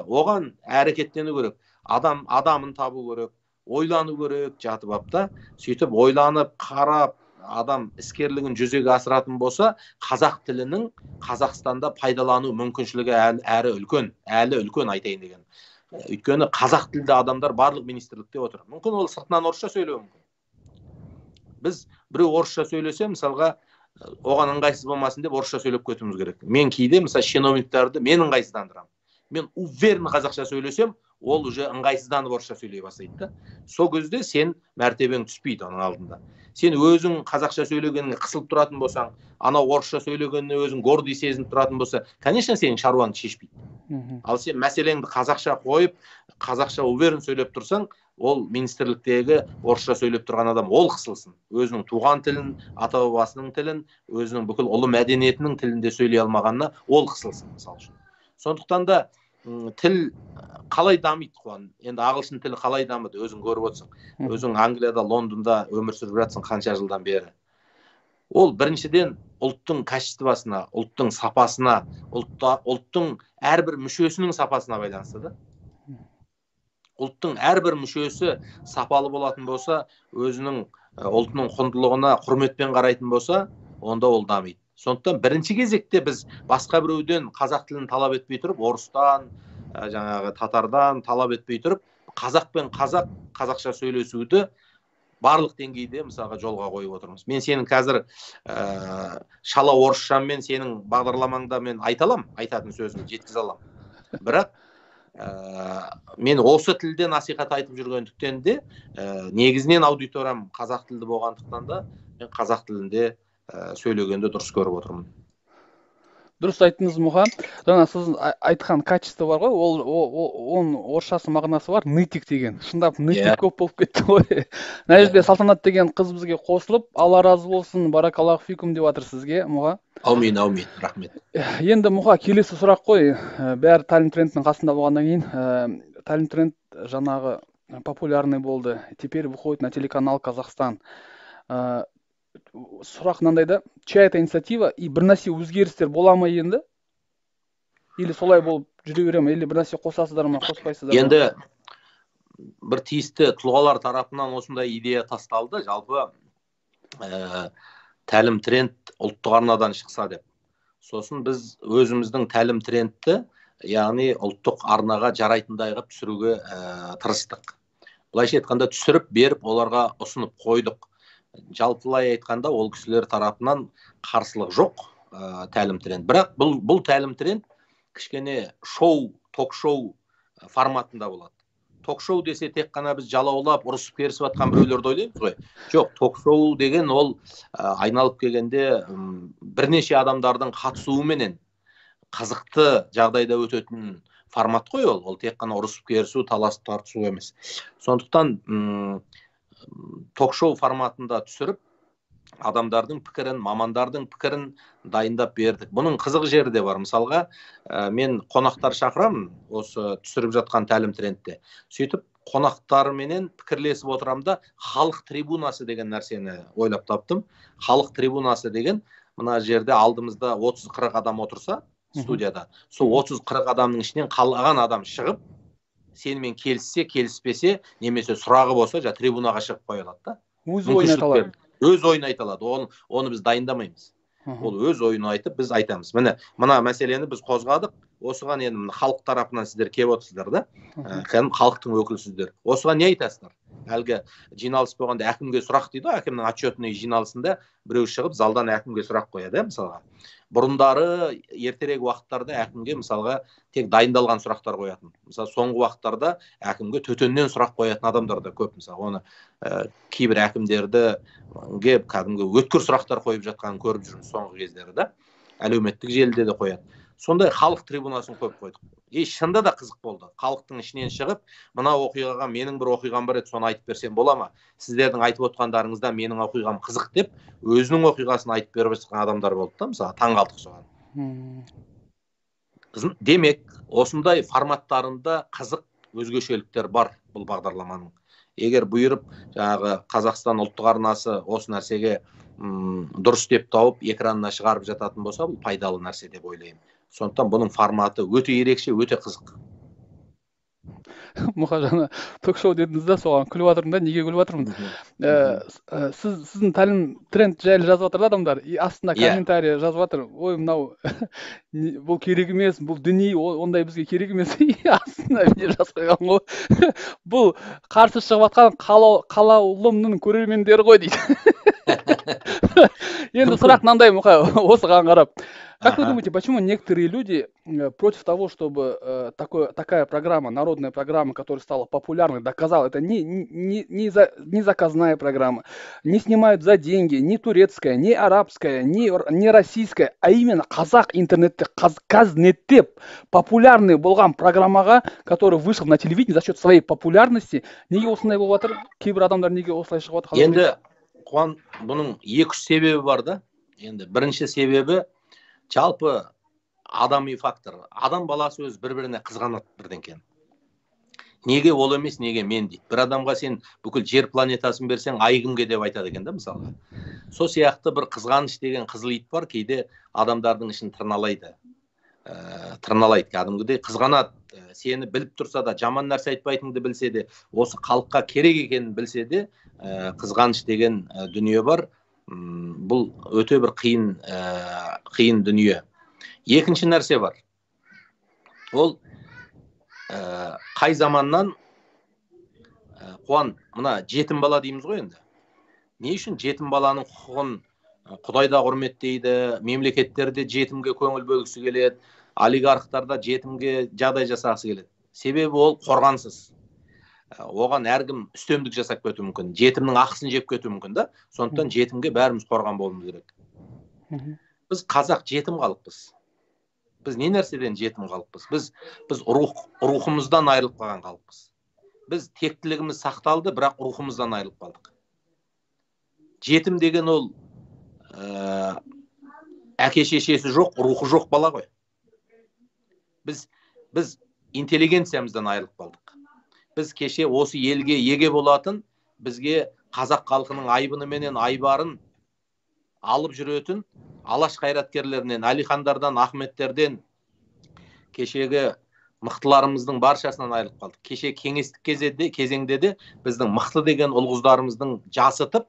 Оған әрекеттену керек. Адамын табу керек, ойлану керек, жатып апта. Сөйтіп ойланып, қарап, адам іскерлігін жүзеге асыратын болса, қазақ тілінің Қазақстанда пайдалану мүмкіншілігі әлі үлкен айтайын деген. Өйткені қазақ тілді адамдар барлық министрлікте отыр. Мүмкін ол сыртынан орысша сөйлеуі мүмкін. Біз біреу орысша сөйлесе, мысалға, оған ыңғайсыз болмасын деп орысша сөйлеп кетуіміз керек. Мен кейде, мысалы, чиновниктарды мен ыңғайсыздандырамын. Мен уверен қазақша сөйлесем, ол уже ыңғайсызданып орысша сөйлей бастайды. Сол кезде сен мәртебең түспейді оның алдында. Сен өзің қазақша сөйлегеніңе қысылып тұратын болсаң, анау орысша сөйлегеніне өзің гордый сезініп тұратын болса, конечно, сенің шаруаңды шешпейді. Ал сен мәселеңді қазақша қойып, қазақша уверен сөйлеп тұрсаң, ол министрліктегі орысша сөйлеп тұрған адам ол қысылсын. Өзінің туған тілін, ата-бабасының тілін, өзінің бүкіл ұлы мәдениетінің тілінде сөйлей алмағанына ол қысылсын, мысалы үшін. Сондықтан да тіл қалай дамиды, Қуан? Енді ағылшын тілі қалай дамыды, өзің көріп отырсың. Өзің Англияда, Лондонда өмір сүріп жатсың қанша жылдан бері. Ол біріншіден ұлттың качествосына, ұлттың сапасына, ұлттың әрбір мүшесінің сапасына байланысты да. Ұлттың әрбір мүшесі сапалы болатын болса, өзінің ұлтының құндылығына құрметпен қарайтын болса, онда ол дамиды. Сондықтан бірінші кезекте біз басқа біреуден қазақ тілін талап етпей тұрып, орыстан, жаңағы татардан талап етпей тұрып, қазақпен қазақша сөйлесуді барлық деңгейде мысалға жолға қойып отырмыз. Мен сенің қазір шала орысшамен сенің бағдарламаңда мен айтатын сөзімді жеткізе аламын. Бірақ мен осы тілде насихат айтып жүргендіктен де негізінен аудиториям қазақ тілді болғандықтан да мен қазақ тілінде сөйлегенде дұрыс көріп отырмын. Дұрыс айттыңыз, Мұха. Жаңа сіз айтқан качество бар ғой, оның орысшасы мағынасы бар, нытик деген. Шындап нытик көп болып кетті ғой. Мына жерде Салтанат деген қыз бізге қосылып, Алла разы болсын, баракаллаху фикум деп жатыр сізге, Мұха. Аумин, аумин, рахмет. Енді Мұха, келесі сұрақ қой. Бәрі Таллин Трендтің қасында болғаннан кейін, Таллин Тренд жаңағы популярный болды. Теперь выходит на телеканал Казахстан. Сұрақ мынандай да, чья это инициатива и бір нәрсе өзгерістер бола ма енді? Или солай болып жүре бере ме? Или бір нәрсе қосасыздар ма, қоспайсыздар ма? Енді бір тиісті тұлғалар тарапынан осындай идея тасталды. Жалпы Таллин Тренд ұлттық арнадан шықса деп. Сосын біз өзіміздің Таллин Трендті, яғни ұлттық арнаға жарайтындай қылып түсіруге тырыстық. Былайша айтқанда түсіріп беріп, оларға ұсынып қойдық. Жалпылай айтқанда ол кісілер тарапынан қарсылық жоқ Таллин Тренд. Бірақ бұл Таллин Тренд кішкене шоу, ток-шоу форматында болады. Ток-шоу десе тек қана біз жалаулап, ұрысып керісіп жатқан біреулерді ойлаймыз ғой. Жоқ, ток-шоу деген ол айналып келгенде бірнеше адамдардың қатысуыменен қызықты жағдайда өтетін формат қой ол. Ол тек қана ұрысып керісу, таласып тартысу емес. Сондықтан ток-шоу форматында түсіріп, адамдардың пікірін, мамандардың пікірін дайындап бердік. Бұның қызық жері де бар. Мысалға, мен қонақтар шақырамын осы түсіріп жатқан Таллин Трендте. Сөйтіп, қонақтарменен пікірлесіп отырамда, халық трибунасы деген нәрсені ойлап таптым. Халық трибунасы деген, мына жерде алдымызда 30-40 адам отырса, студияда, сол 30-40 адамның ішінен қалған адам шығып, сенімен келіссе, келіспесе, немесе сұрағы болса, трибунаға шығып қоя алады да. Өз ойын айта алады. Өз ойын айта алады. Оны біз дайындамаймыз. Ол өз ойын айтып, біз айтамыз. Мына мәселені біз қозғадық. Осыған енді халық тарапынан сіздер келіп отырсыздар да. Халықтың өкілісіздер. Осыған не айтасыздар? Әлгі жиналыс болғанда әкімге сұрақ дейді, әкімнің отчетный жиналысында біреу шығып, залдан әкімге сұрақ қояды, мысалға. Бұрындары ертерек уақыттарда әкімге мысалға тек дайындалған сұрақтар қоятын. Мысалы, соңғы уақыттарда әкімге төтеннен сұрақ қоятын адамдар да көп. Мысалы, оны кейбір әкімдерді кәдімгі өткір сұрақтар қойып жатқанын көріп жүрміз соңғы кездері да. Әлеуметтік желіде де қояды. Сондай халық трибунасын қойып қойдық. Шында да қызық болды. Халықтың ішінен шығып, мына оқиғаға менің бір оқиғам бар еді, соны айтып берсем бола ма? Сіздердің айтып отқандарыңызда менің оқиғам қызық деп, өзінің оқиғасын айтып беріп жатқан адамдар болды да, мысалы, таңғалдық соған. Демек, осындай форматтарында қызық өзгешеліктер бар бұл бағдарламаның. Егер бұйырып, жаңағы Қазақстан ұлттық арнасы осы нәрсеге дұрыс деп тауып, экранына шығарып жататын болса, бұл пайдалы нәрсе деп ойлаймын. Сондықтан бұның форматы өте ерекше, өте қызық. Мұха, жаңа ток-шоу дедіңіз да, соған күліп жатырмын да, неге күліп жатырмын? Сіздің Таллин Тренд жайлы жазып жатыр адамдар, астында комментарий жазып жатыр. Ой, мынау бұл керек емес, бұл діни, ондай бізге керек емес. Астында не жазып қойған ғой. Бұл қарсы шығып жатқан қалаулымның көрермендері ғой дейді. Енді сұрақ мынандай, Мұха, осыған қарап. Как вы думаете, почему некоторые люди против того, чтобы такая программа, народная программа, которая стала популярной, доказала, это не заказная программа, не снимают за деньги, не турецкая, не арабская, не российская, а именно қазақ интернетте, Казнетте популярный болған программаға, который вышел на телевидении за счет своей популярности, неге осындай болып жатыр? Кейбір адамдар неге осылай шығып жатыр? Енді Қуан, бұның 2-3 себебі бар да. Енді бірінші себебі жалпы адами фактор. Адам баласы өз бір-біріне қызғанады бірдеңкені. Неге ол емес, неге мен дейді. Бір адамға сен бүкіл жер планетасын берсең, айгімге деп айтады екен да, мысалға. Сол сияқты бір қызғаныш деген қызыл ит бар, кейде адамдардың ішін тырналайды. Кәдімгідей қызғанады. Сені біліп тұрса да, жаман нәрсе айтпайтыныңды білсе де, осы халыққа керек екенін білсе де, қызғаныш деген дүние бар. Бұл өте бір қиын дүние. Екінші нәрсе бар. Ол қай заманнан Қуан, мына жетім бала дейміз ғой енді. Не үшін жетім баланың құқығын Құдай да құрметтейді, мемлекеттерде жетімге көңіл бөлгісі келеді, олигархтарда жетімге жағдай жасағысы келеді. Себебі ол қорғансыз. Оған әркім үстемдік жасап кетуі мүмкін. Жетімнің ақысын жеп кетуі мүмкін да. Сондықтан жетімге бәріміз қорған болуымыз керек. Біз қазақ жетім халықпыз. Біз не нәрседен жетім қалыппыз? Біз рухымыздан айырылып қалған қалыппыз. Біз тектілігіміз сақталды, бірақ рухымыздан айырылып қалдық. Жетім деген ол әке шешесі жоқ, рухы жоқ бала ғой. Біз интеллигенциямыздан айырылып қалдық. Біз кеше осы елге еге болатын, бізге қазақ халқының айбыны менен айбарын алып жүретін алаш қайраткерлерінен, Әлихандардан, Ахметтерден, кешегі мықтыларымыздың баршасынан айырылып қалдық. Кеше кеңестік кезеңде де біздің мықты деген ұл-қыздарымыздың жасытып,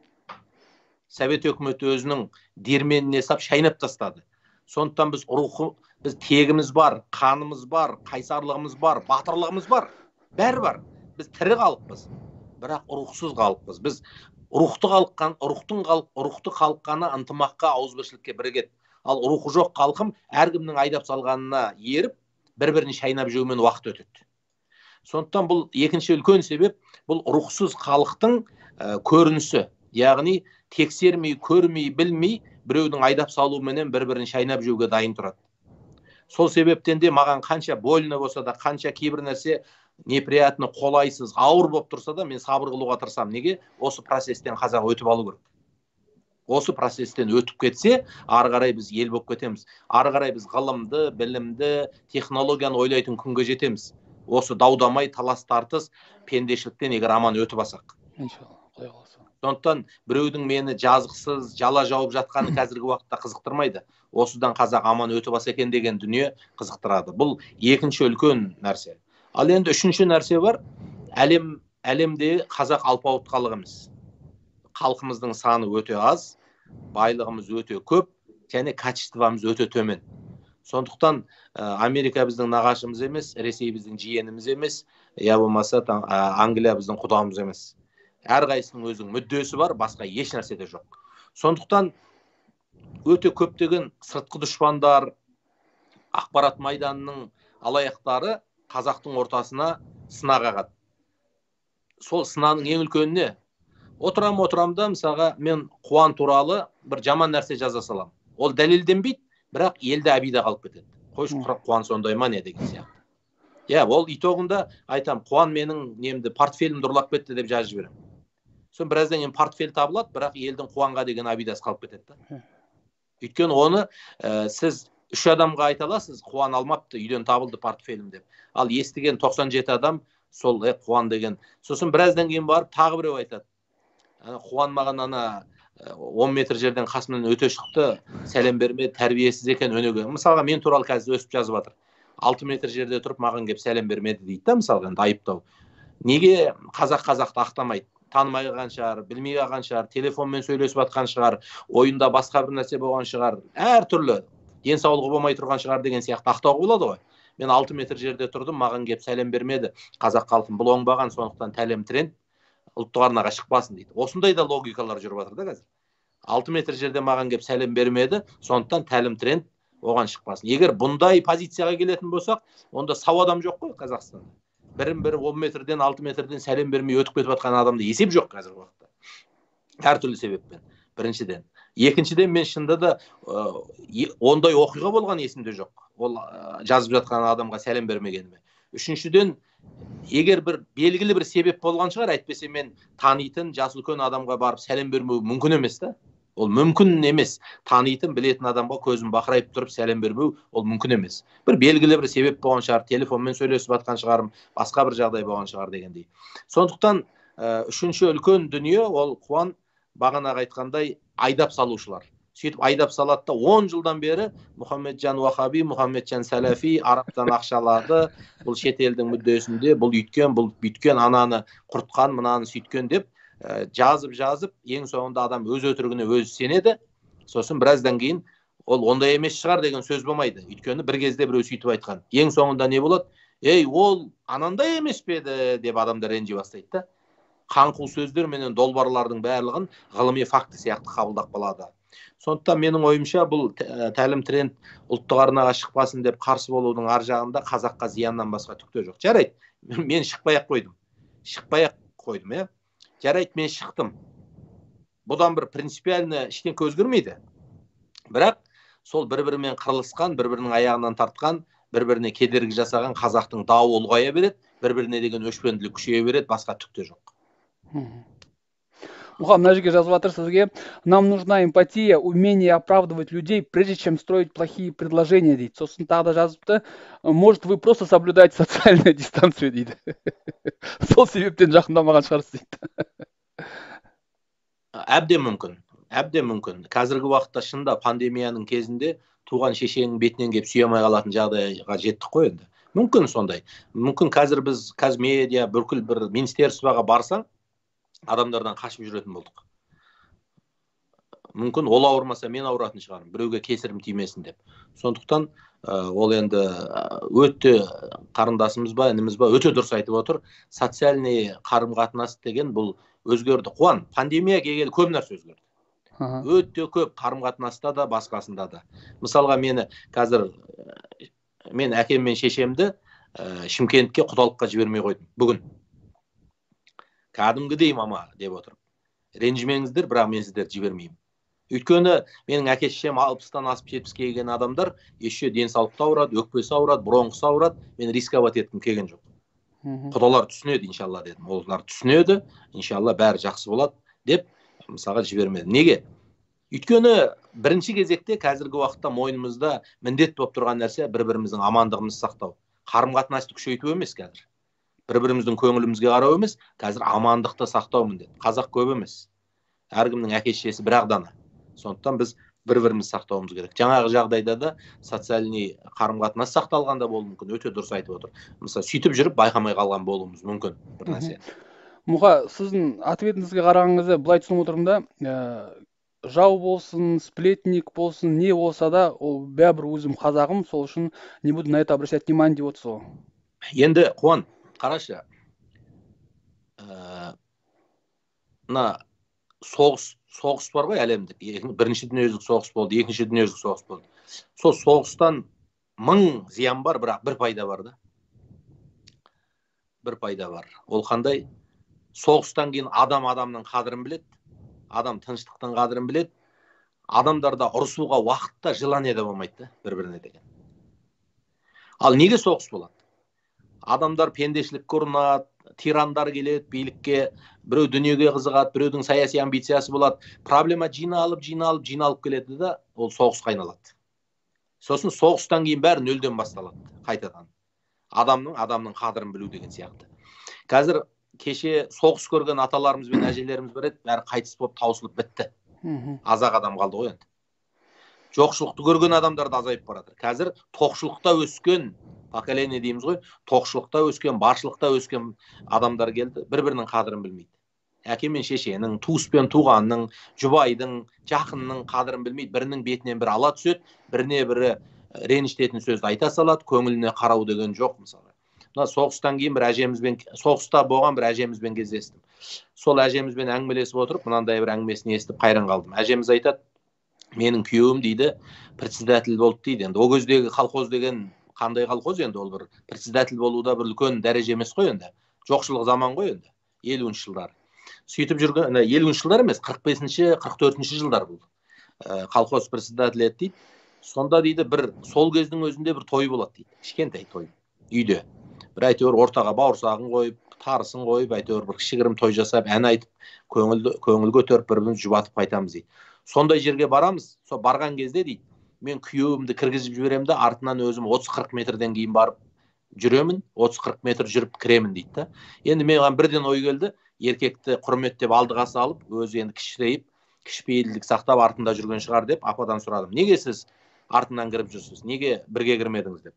Совет өкіметі өзінің дерменіне сап шайнап тастады. Сондықтан біз тегіміз бар, қанымыз бар, қайсарлығымыз бар, батырлығымыз бар, бәрі бар. Біз тірі қалыппыз, бірақ рухсыз қалыппыз. Біз рухты қалыққаны ынтымаққа, ауызбіршілікке бірігеді. Ал рухы жоқ халқым әркімнің айдап салғанына еріп, бір-бірін шайнап жеумен уақыт өтеді. Сондықтан бұл екінші үлкен себеп, бұл рухсыз халықтың көрінісі. Яғни тексермей, көрмей, білмей, біреудің айдап салуыменен бір-бірін шайнап жеуге дайын тұрады. Сол себептен де маған қанша больно болса да, қанша кейбір нәрсе неприятны, қолайсыз, ауыр болып тұрса да, мен сабыр қылуға тырысамын. Неге? Осы процесстен қазақ өтіп алу керек. Осы процесстен өтіп кетсе, ары қарай біз ел болып кетеміз. Ары қарай біз ғылымды, білімді, технологияны ойлайтын күнге жетеміз. Осы даудамай, талас тартыс, пендешіліктен егер аман өтіп алсақ. Иншалла, Құдай қаласа. Сондықтан біреудің мені жазықсыз, жала жауып жатқаны қазіргі уақытта қызықтырмайды. Осыдан қазақ аман өтіп алса екен деген дүние қызықтырады. Бұл екінші үлкен нәрсе. Ал енді үшінші нәрсе бар. Әлемде қазақ алпауыт халық емес. Халқымыздың саны өте аз, байлығымыз өте көп, және качествомыз өте төмен. Сондықтан Америка біздің нағашымыз емес, Ресей біздің жиеніміз емес, я болмаса Англия біздің құдамыз емес. Әрқайсының өзінің мүддесі бар, басқа еш нәрсе де жоқ. Сондықтан өте көптеген сыртқы дұшпандар, ақпарат майданының алаяқтары қазақтың ортасына сына қағады. Сол сынаның ең үлкеніне отырам да, мысалға мен Қуан туралы бір жаман нәрсе жаза салам. Ол дәлелденбейді, бірақ елде әбида қалып кетеді. Қойшы Қуан сондай ма не деген сияқты. Ол итогында айтам, Қуан менің немді портфелімді ұрлап кетті деп жазып жіберемін. Сон біраздан кейін портфель табылады, бірақ елдің Қуанға деген әбидасы қалып кетеді. Өйткені оны сіз 3 адамға айта аласыз, Қуан алмапты, үйден табылды портфелім деп. Ал естіген 97 адам сол Қуан деген. Сосын біраздан кейін барып тағы біреу айтады. Қуан маған 10 метр жерден қасымнан өте шықты, сәлем бермеді, тәрбиесіз екен өнеге. Мысалға мен туралы қазір өсіп жазып жатыр. 6 метр жерде тұрып маған келіп сәлем бермеді дейді да, мысалға енді айыптау. Неге қазақты ақтамайды? Танымай қалған шығар, білмей қалған шығар, телефонмен сөйлесіп жатқан шығар, ойында басқа бір нәрсе болған шығар, әртүрлі денсаулығы болмай тұрған шығар деген сияқты ақтауға болады ғой. Мен 6 метр жерде тұрдым, маған келіп сәлем бермеді, қазақ халқын бұл оңбаған, сондықтан тәлем тренд ұлттық арнаға шықпасын дейді. Осындай да логикалар жүріп жатыр да қазір. 6 метр жерде маған келіп сәлем бермеді, сондықтан тәлім тренд оған шықпасын. Егер бұндай позицияға келетін болсақ, онда сау адам жоқ қой Қазақстанда. Бірін-бірі 10 метрден, 6 метрден сәлем бермей өтіп кетіп жатқан адамда есеп жоқ қазіргі уақытта. Әртүрлі себеппен. Біріншіден. Екіншіден, мен шынында да ондай оқиға болған есімде жоқ. Ол жазып жатқан адамға сәлем бермегеніме. Үшіншіден, егер бір белгілі бір себеп болған шығар, әйтпесе мен танитын жасы үлкен адамға барып сәлем бермеу мүмкін емес та. Ол мүмкін емес. Танитын, білетін адамға көзін бақырайып тұрып сәлем бермеу ол мүмкін емес. Бір белгілі бір себеп болған шығар, телефонмен сөйлесіп жатқан шығарым, басқа бір жағдай болған шығар дегендей. Сондықтан үшінші үлкен дүние ол Қуан бағанағы айтқандай айдап салушылар. Сөйтіп айдап салады да 10 жылдан бері Мұхаммеджан Уахаби, Мұхаммеджан Сәләфи араптан ақшалады, бұл шет елдің мүддесінде, бұл үйткен, бұл бүйткен, ананы құртқан, мынаны сөйткен деп жазып, ең соңында адам өз өтірігіне өзі сенеді. Сосын біраздан кейін ол ондай емес шығар деген сөз болмайды. Өйткені бір кезде біреу сөйтіп айтқан. Ең соңында не болады? Ол анандай емес пе еді деп адамдар ренжи бастайды да. Қаңқу сөздер менен долбарлардың барлығын ғылыми факті сияқты қабылдап қалады. Сондықтан менің ойымша бұл тәлім тренд ұлттық арнаға шықпасын деп қарсы болудың ар жағында қазаққа зияннан басқа түк те жоқ. Жарайды, мен шықпай-ақ қойдым. Жарайды, мен шықтым. Бұдан бір принципиально ештеңе өзгермейді. Бірақ сол бір-бірімен қырылысқан, бір-бірінің аяғынан тартқан, бір-біріне кедергі жасаған қазақтың дауы ұлғая береді, бір-біріне деген өшпенділік күшейе береді, басқа түк те жоқ. Мұха, мына жерге жазып жатыр сізге: нам нужна эмпатия, умение оправдывать людей, прежде чем строить плохие предложения, дейді. Сосын тағы да жазыпты: может, вы просто соблюдаете социальную дистанцию, дейді. Сол себептен жақындамаған шығарсыз, дейді. Әбден мүмкін. Қазіргі уақытта шында пандемияның кезінде туған шешенің бетінен кеп сүйе алмай қалатын жағдайға жеттік қой енді. Мүмкін сондай. Мүмкін қазір біз медиа, бүкіл бір министерствоға барсаң, адамдардан қашып жүретін болдық. Мүмкін ол ауырмаса мен ауыратын шығармын, біреуге кесірім тимесін деп. Сондықтан ол енді өте қарындасымыз ба, ініміз ба, өте дұрыс айтып отыр. Социальный қарым-қатынас деген бұл өзгерді. Қуан, пандемия келгелі көп нәрсе өзгерді. Өте көп, қарым-қатынаста да, басқасында да. Мысалға мен әкем мен шешемді Шымкентке құдалыққа жібермей қойдым бүгін. Кәдімгідей мама деп отырып. Ренжімеңіздер, бірақ мен сіздерді жібермеймін. Өйткені менің әке шешем 60-тан асып 70-ке келген адамдар еще денсаулықты ауырады, өкпесі ауырады, бронхысы ауырады. Мен рисковать еткім келген жоқ. Құдалар түсінеді, иншалла дедім. Олар түсінеді, иншалла бәрі жақсы болады деп мысалға жібермедім. Неге? Өйткені бірінші кезекте қазіргі уақытта мойнымызда міндет болып тұрған нәрсе бір-біріміздің амандығымызды сақтау. Қарым-қатынасты күшейту емес қазір. Бір-біріміздің көңілімізге қарау емес, қазір амандықты сақтау міндет. Қазақ көп емес. Әркімнің әке-шешесі бір-ақ дана. Сондықтан біз бір-бірімізді сақтауымыз керек. Жаңағы жағдайда да социальный қарым-қатынас сақталғанда болуы мүмкін. Өте дұрыс айтып отыр. Мысалы, сөйтіп жүріп байқамай қалған болуымыз мүмкін бір нәрсе. Мұха, сіздің ответіңізге қарағаныңызда былай түсініп отырмын да, жау болсын, сплетник болсын, не болса да, ол бәрібір өзім қазағым, сол үшін не буду на это обращать внимание деп отырсыз ғой. Енді Қуан, қарашы, мына соғыс бар ғой әлемдік. Бірінші дүниежүзілік соғыс болды, екінші дүниежүзілік соғыс болды. Сол соғыстан 1000 зиян бар, бірақ бір пайда бар да. Бір пайда бар. Ол қандай? Соғыстан кейін адамның қадірін біледі. Адам тыныштықтың қадірін біледі. Адамдарда ұрысуға уақытта желание да болмайды бір-біріне деген. Ал неге соғыс болады? Адамдар пендешілікке ұрынады, тирандар келеді билікке, біреу дүниеге қызығады, біреудің саяси амбициясы болады. Проблема жиналып келеді да, ол соғысқа айналады. Сосын соғыстан кейін бәрі нөлден басталады, қайтадан. Адамның қадірін білу деген сияқты. Қазір кеше соғыс көрген аталарымыз бен әжелеріміз бар еді, бәрі қайтыс болып таусылып бітті. Азақ адам қалды ғой енді. Жоқшылықты көрген адамдар да азайып барады. Қазір тоқшылықта өскен поколение дейміз ғой, тоқшылықта өскен, баршылықта өскен адамдар келді, бір-бірінің қадірін білмейді. Әке мен шешенің, туыс пен туғанның, жұбайдың, жақынның қадірін білмейді. Бірінің бетінен бірі ала түседі, біріне бірі ренжітетін сөзді айта салады, көңіліне қарау деген жоқ мысалы. Мына соғыстан кейін соғыста болған бір әжемізбен кездестім. Сол әжемізбен әңгімелесіп отырып, мынандай бір әңгімесін естіп қайран қалдым. Әжеміз айтады, менің күйеуім дейді, председатель болды дейді. Енді ол кездегі колхоз деген қандай колхоз енді, ол бір председатель болуда бір үлкен дәреже емес қой енді. Жоқшылық заман ғой енді, 50-ші жылдар. Сөйтіп жүрген, 50-ші жылдар емес, 45-ші, 44-ші жылдар бұл. Колхоз председатель еді дейді. Сонда дейді, бір сол кездің өзінде бір той болады дейді. Кішкентай той үйде. Бір әйтеуір ортаға бауырсағын қойып, тарысын қойып, әйтеуір бір кішігірім той жасап, ән айтып, көңіл көтеріп, бір-бірімізді жұбатып қайтамыз дейді. Сондай жерге барамыз. Сол барған кезде дейді, мен күйеуімді кіргізіп жіберемін де, артынан өзім 30-40 метрден кейін барып жүремін, 30-40 метр жүріп кіремін дейді да. Енді маған бірден ой келді, еркекті құрметтеп алдыға салып, өзі енді кішірейіп, кішіпейілдік сақтап артында жүрген шығар деп ападан сұрадым. Неге сіз артынан кіріп жүрсіз? Неге бірге кірмедіңіз деп?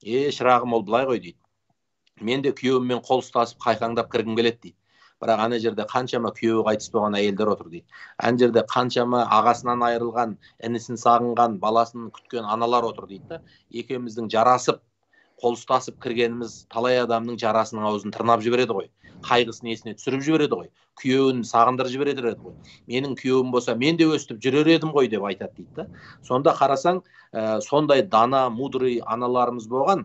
Шырағым, ол былай ғой дейді. Мен де күйеуіммен қол ұстасып қайқаңдап кіргім келеді дейді. Бірақ ана жерде қаншама күйеуі қайтыс болған әйелдер отыр дейді. Ана жерде қаншама ағасынан айырылған, інісін сағынған, баласын күткен аналар отыр дейді. Екеуміздің жарасып, қол ұстасып кіргеніміз талай адамның жарасының аузын тырнап жібереді ғой. Қайғысын есіне түсіріп жібереді ғой. Күйеуін сағындырып жібереді ғой. Менің күйеуім болса, мен де өстіп жүрер едім ғой деп айтады дейді. Сонда қарасаң, сондай дана, мудрый аналарымыз болған,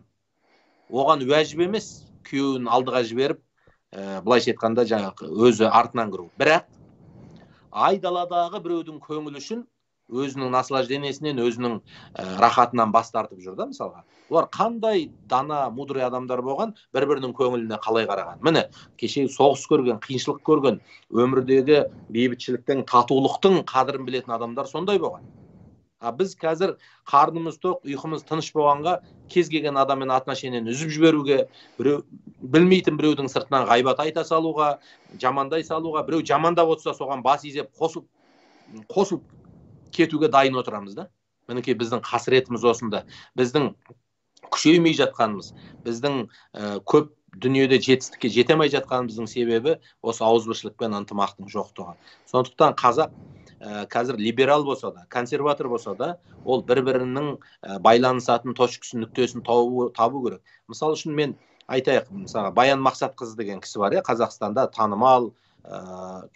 оған уәжіп емес, күйеуін алдыға жіберіп, былайша айтқанда жаңағы өзі артынан кіру. Бірақ айдаладағы біреудің көңілі үшін өзінің наслаждениесінен, өзінің рахатынан бас тартып жүр да, мысалға. Олар қандай дана, мудрый адамдар болған, бір-бірінің көңіліне қалай қараған. Міне, кешегі соғыс көрген, қиыншылық көрген, өмірдегі бейбітшіліктің, татулықтың қадірін білетін адамдар сондай болған. Біз қазір қарнымыз тоқ, ұйқымыз тыныш болғанға кез келген адаммен отношениені үзіп жіберуге, білмейтін біреудің сыртынан ғайбат айта салуға, жамандай салуға, біреу жамандап отырса соған бас изеп қосылып кетуге дайын отырамыз да. Мінекей біздің қасіретіміз осында. Біздің күшеймей жатқанымыз, біздің көп дүниеде жетістікке жете алмай жатқанымыздың себебі осы ауызбіршілік пен ынтымақтың жоқтығы. Сондықтан қазақ қазір либерал болса да, консерватор болса да, ол бір-бірінің байланысатын точкасын, нүктесін табу керек. Мысалы үшін мен айтайық, мысалы Баян Мақсатқызы деген кісі бар, Қазақстанда танымал,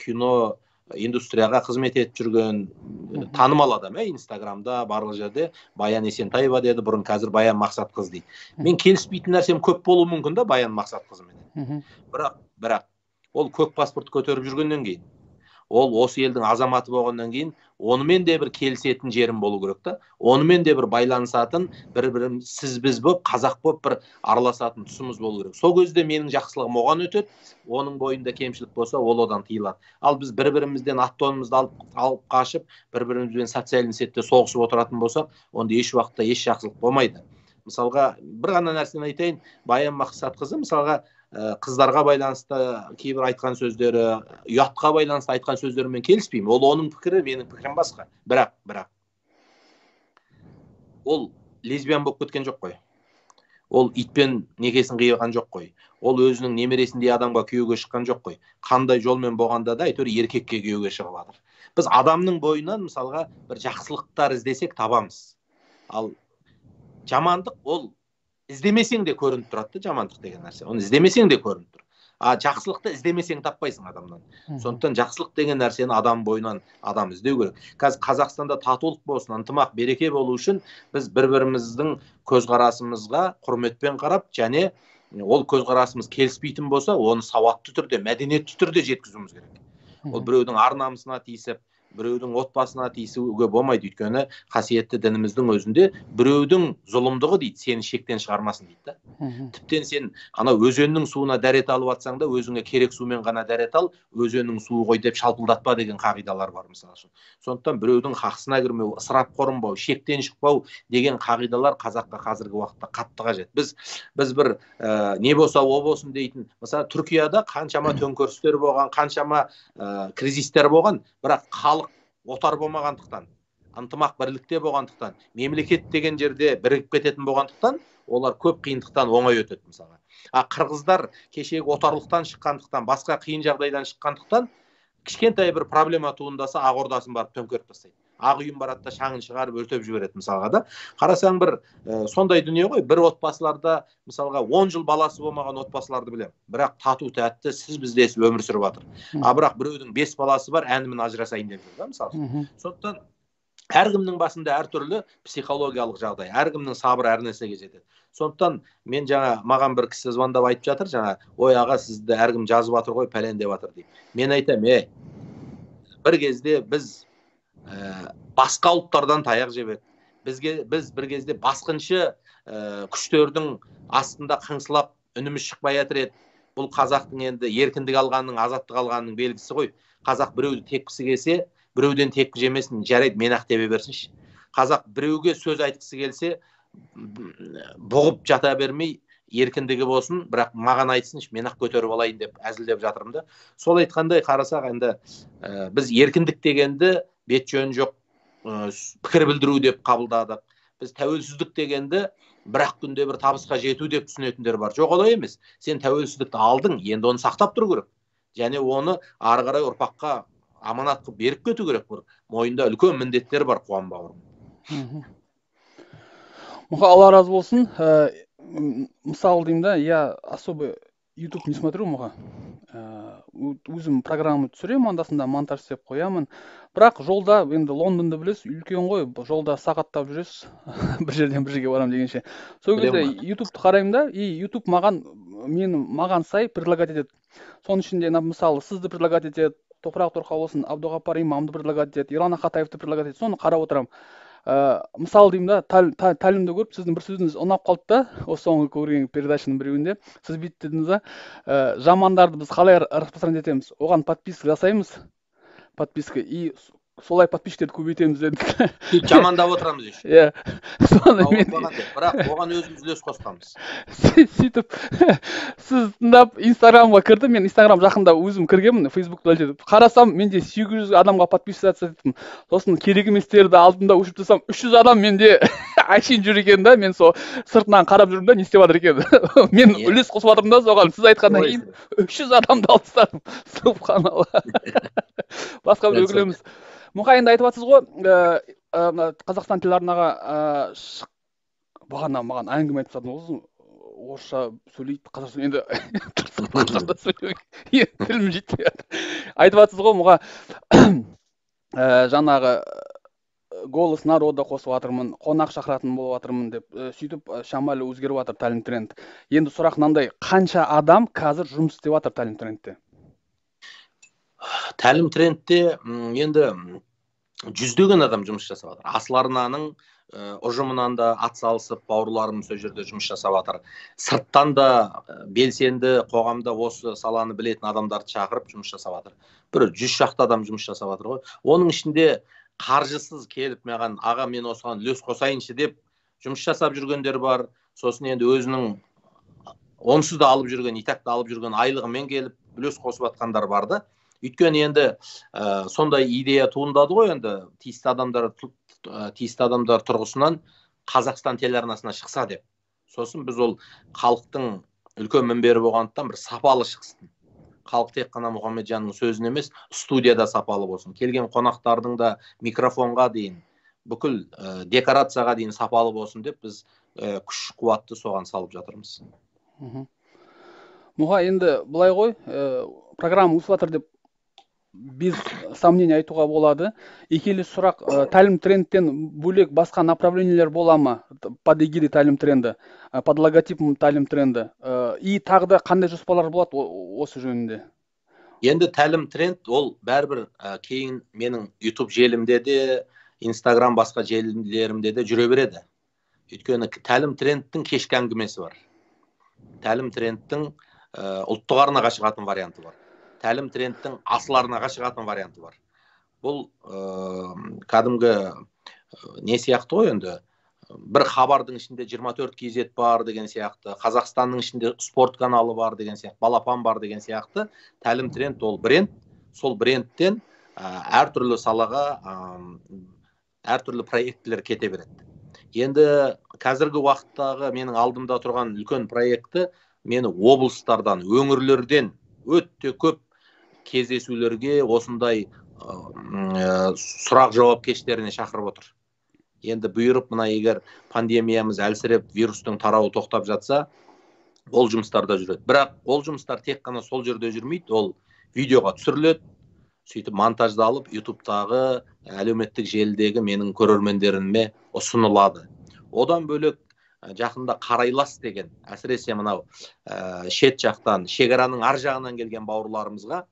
кино индустрияға қызмет етіп жүрген танымал адам, Инстаграмда, барлық жерде Баян Есентаева деді, бұрын, қазір Баян Мақсатқызы дейді. Мен келіспейтін нәрсем көп болуы мүмкін да Баян Мақсатқызымен. Бірақ ол көк паспорт көтеріп жүргеннен кейін, ол осы елдің азаматы болғаннан кейін, онымен де бір келісетін жерім болу керек та. Онымен де бір байланысатын, бір-бірім сіз біз болып, қазақ болып бір араласатын тұсымыз болу керек. Сол кезде менің жақсылығым оған өтеді, оның бойында кемшілік болса, ол одан тыйылады. Ал біз бір-бірімізден ат-тонымызды алып қашып, бір-бірімізбен социальный сетте соғысып отыратын болсақ, онда еш уақытта еш жақсылық болмайды. Мысалға, бір ғана нәрсені айтайын, Баян Мақсатқызы, мысалға, қыздарға байланысты кейбір айтқан сөздері, ұятқа байланысты айтқан сөздерімен келіспеймін. Ол оның пікірі, менің пікірім басқа. Бірақ ол лесбиян болып кеткен жоқ қой. Ол итпен некесін қиған жоқ қой. Ол өзінің немересіндей адамға күйеуге шыққан жоқ қой. Қандай жолмен болғанда да әйтеуір еркекке күйеуге шығып жатыр. Біз адамның бойынан мысалға бір жақсылықтар іздесек табамыз. Ал жамандық ол іздемесең де көрініп тұрады, жамандық деген нәрсе. Оны іздемесең де көрініп тұр. Жақсылықты іздемесең таппайсың адамнан. Сондықтан жақсылық деген нәрсені адам бойынан адам іздеу керек. Қазір Қазақстанда татулық болсын, ынтымақ, береке болу үшін біз бір-біріміздің көзқарасымызға құрметпен қарап, және ол көзқарасымыз келіспейтін болса, оны сауатты түрде, мәдениетті түрде жеткізуіміз керек. Ол біреудің ар-намысына тиісіп, біреудің отбасына тиісуге болмайды. Өйткені қасиетті дініміздің өзінде біреудің зұлымдығы дейді, сені шектен шығармасын дейді. Тіптен сен ана өзеннің суына дәрет алып атсаң да, өзіңе керек сумен ғана дәрет ал, өзеннің суы ғой деп шалпылдатпа деген қағидалар бар, мысалы үшін. Сондықтан біреудің хақсына кірмеу, ысырап қорынбау, шектен шықпау деген қағидалар қазаққа қазіргі уақытта қатты қажет. Біз бір не болса о болсын дейтін, мысалы Түркияда қаншама төңкерістер болған, қаншама кризистер болған, бірақ халық отар болмағандықтан, ынтымақ бірлікте болғандықтан, мемлекет деген жерде бірігіп кететін болғандықтан, олар көп қиындықтан оңай өтеді мысалға. Қырғыздар кешегі отарлықтан шыққандықтан, басқа қиын жағдайдан шыққандықтан, кішкентай бір проблема туындаса, ақ ордасын барып төңкеріп тастайды. Ақ үйін барады да шаңын шығарып өртеп жібереді мысалға да. Қарасаң бір сондай дүние ғой, бір отбасыларда мысалға 10 жыл баласы болмаған отбасыларды білем. Бірақ тату тәтті, сіз біздесіп өмір сүріп жатыр. Бірақ біреудің 5 баласы бар, әнімен ажырасайын деп жүр да мысалы. Сондықтан әркімнің басында әртүрлі психологиялық жағдай, әркімнің сабыры әр нәрсеге жетеді. Сондықтан мен маған бір кісі звондап айтып жатыр, ой аға, сізді әркім жазып жатыр ғой, пәлен деп жатыр дейді. Мен айтамын, бір кезде біз басқа ұлттардан таяқ жеп едік. Біз бір кезде басқыншы күштердің астында қыңсылап үніміз шықпай жатыр еді. Бұл қазақтың енді еркіндік алғанның, азаттық алғанның белгісі ғой. Қазақ біреуді тепкісі келсе, біреуден тепкі жемесін, жарайды, мен ақ тебе берсінші. Қазақ біреуге сөз айтқысы келсе, бұғып жата бермей, еркіндігі болсын, бірақ маған айтсыншы, мен ақ көтеріп алайын деп әзілдеп жатырмын да. Сол айтқандай қарасақ, енді біз еркіндік дегенді бет жөн жоқ пікір білдіру деп қабылдадық. Біз тәуелсіздік дегенді бір-ақ күнде бір табысқа жету деп түсінетіндер бар. Жоқ, олай емес. Сен тәуелсіздікті алдың, енді оны сақтап тұру керек. Және оны ары қарай ұрпаққа аманат қылып беріп кету керек. Мойында үлкен міндеттер бар, Қуан бауырым. Алла разы болсын. Мысал деймін да, особо YouTube не смотрю, өзім программа түсіремін, андасында монтаж істеп қоямын. Бірақ жолда, енді Лондонды білесіз, үлкен ғой, жолда сағаттап жүресіз, бір жерден бір жерге барам дегенше. Сол кезде YouTube'ты қараймын да, YouTube маған сай предлагать етеді. Соның ішінде, мысалы, сізді предлагать етеді, Топырақ Торқа болсын, Абдуғаппар Имамды предлагать етеді, Ерлан Ақатаевты предлагать етеді. Соны қарап отырамын. Мысал деймін да, тәлімді көріп, сіздің бір сөзіңіз ұнап қалды да, осы соңғы көрген передачаның біреуінде. Сіз бүйтіп дедіңіз да, жамандарды біз қалай распространять етеміз? Оған подписка жасаймыз, подписка, и солай подписчиктерді көбейтеміз дедік. Жамандап отырамыз еще. Иә. Соны мен бірақ оған өзіміз үлес қосқанбыз. Сөйтіп, сіз тыңдап Инстаграмға кірді, мен Инстаграм жақында өзім кіргенмін, Фейсбукты өлшедіп. Қарасам, менде 800 адамға подписываться еттім. Сосын керек еместерді алдымда өшіп тұрсам, 300 адам менде әшейін жүр екен да, мен сол сыртынан қарап жүрмін да, не істеп жатыр екен. Мен үлес қосып жатырмын да соған. Сіз айтқаннан кейін 300 адамды алып тастадым. Субханалла. Басқа бір өкілеміз. Мұқа, енді айтып жатсыз ғой, Қазақстан телеарнаға бағана маған әңгіме айтып жатсың, орысша сөйлейді, қазақша енді қазақша сөйлеуге тілім жетпей жатыр. Айтып жатсыз ғой, мұға жаңағы голос народа қосып жатырмын, қонақ шақыратын болып жатырмын деп, сөйтіп шамалы өзгеріп жатыр тәлім тренд. Енді сұрақ мынандай, қанша адам қазір жұмыс істеп жатыр тәлім трендте? Тәлім трендте енді жүздеген адам жұмыс жасап жатыр. Асыл арнаның ұжымынан да атсалысып, бауырларым сол жерде жұмыс жасап жатыр. Сырттан да белсенді қоғамда осы саланы білетін адамдарды шақырып жұмыс жасап жатыр. Бір 100 шақты адам жұмыс жасап жатыр ғой. Оның ішінде қаржысыз келіп маған, аға мен осыған үлес қосайыншы деп жұмыс жасап жүргендер бар. Сосын енді өзінің онсыз да алып жүрген, итакты алып жүрген айлығымен келіп үлес қосып жатқандар бар да. Өйткені енді сондай идея туындады ғой, енді тиісті адамдар тұрғысынан Қазақстан телеарнасына шықса деп. Сосын біз ол халықтың үлкен мінбері болғандықтан бір сапалы шықсын. Халық тек қана Мұхамеджанның сөзін емес, студияда сапалы болсын. Келген қонақтардың да микрофонға дейін, бүкіл декорацияға дейін сапалы болсын деп біз күш қуатты соған салып жатырмыз. Мұға, енді былай ғой, программа өсіп жатыр деп без сомнений айтуға болады. Екелі сұрақ, тәлім трендтен бөлек басқа направлениелер бола ма? Под эгидой тәлім тренді, под логотипом тәлім тренді. И тағы да қандай жоспарлар болады осы жөнінде? Енді тәлім тренд ол бәрібір кейін менің YouTube желімде де, Instagram басқа желілерімде де жүре береді. Өйткені тәлім трендтің кешкі әңгімесі бар. Тәлім трендтің ұлттық арнаға шығатын варианты бар. Тәлім трендтің асыл арнаға шығатын варианты бар. Бұл кәдімгі не сияқты ғой енді. Бір хабардың ішінде 24 KZ бар деген сияқты, Қазақстанның ішінде спорт каналы бар деген сияқты, балапан бар деген сияқты. Тәлім тренд ол бренд. Сол брендтен әртүрлі салаға, әртүрлі проектілер кете береді. Енді қазіргі уақыттағы менің алдымда тұрған үлкен проекті мені облыстардан, өңірлерден өтте көп кездесулерге осындай сұрақ жауап кештеріне шақырып отыр. Енді бұйырып, мына егер пандемиямыз әлсіреп, вирустың тарауы тоқтап жатса, ол жұмыстарда жүреді. Бірақ ол жұмыстар тек қана сол жерде жүрмейді, ол видеоға түсіріледі, сөйтіп монтаждалып, YouTube-тағы, әлеуметтік желідегі менің көрермендеріме ұсынылады. Одан бөлек жақында Қарайлас деген, әсіресе мынау шет жақтан, шекараның ар жағынан келген бауырларымызға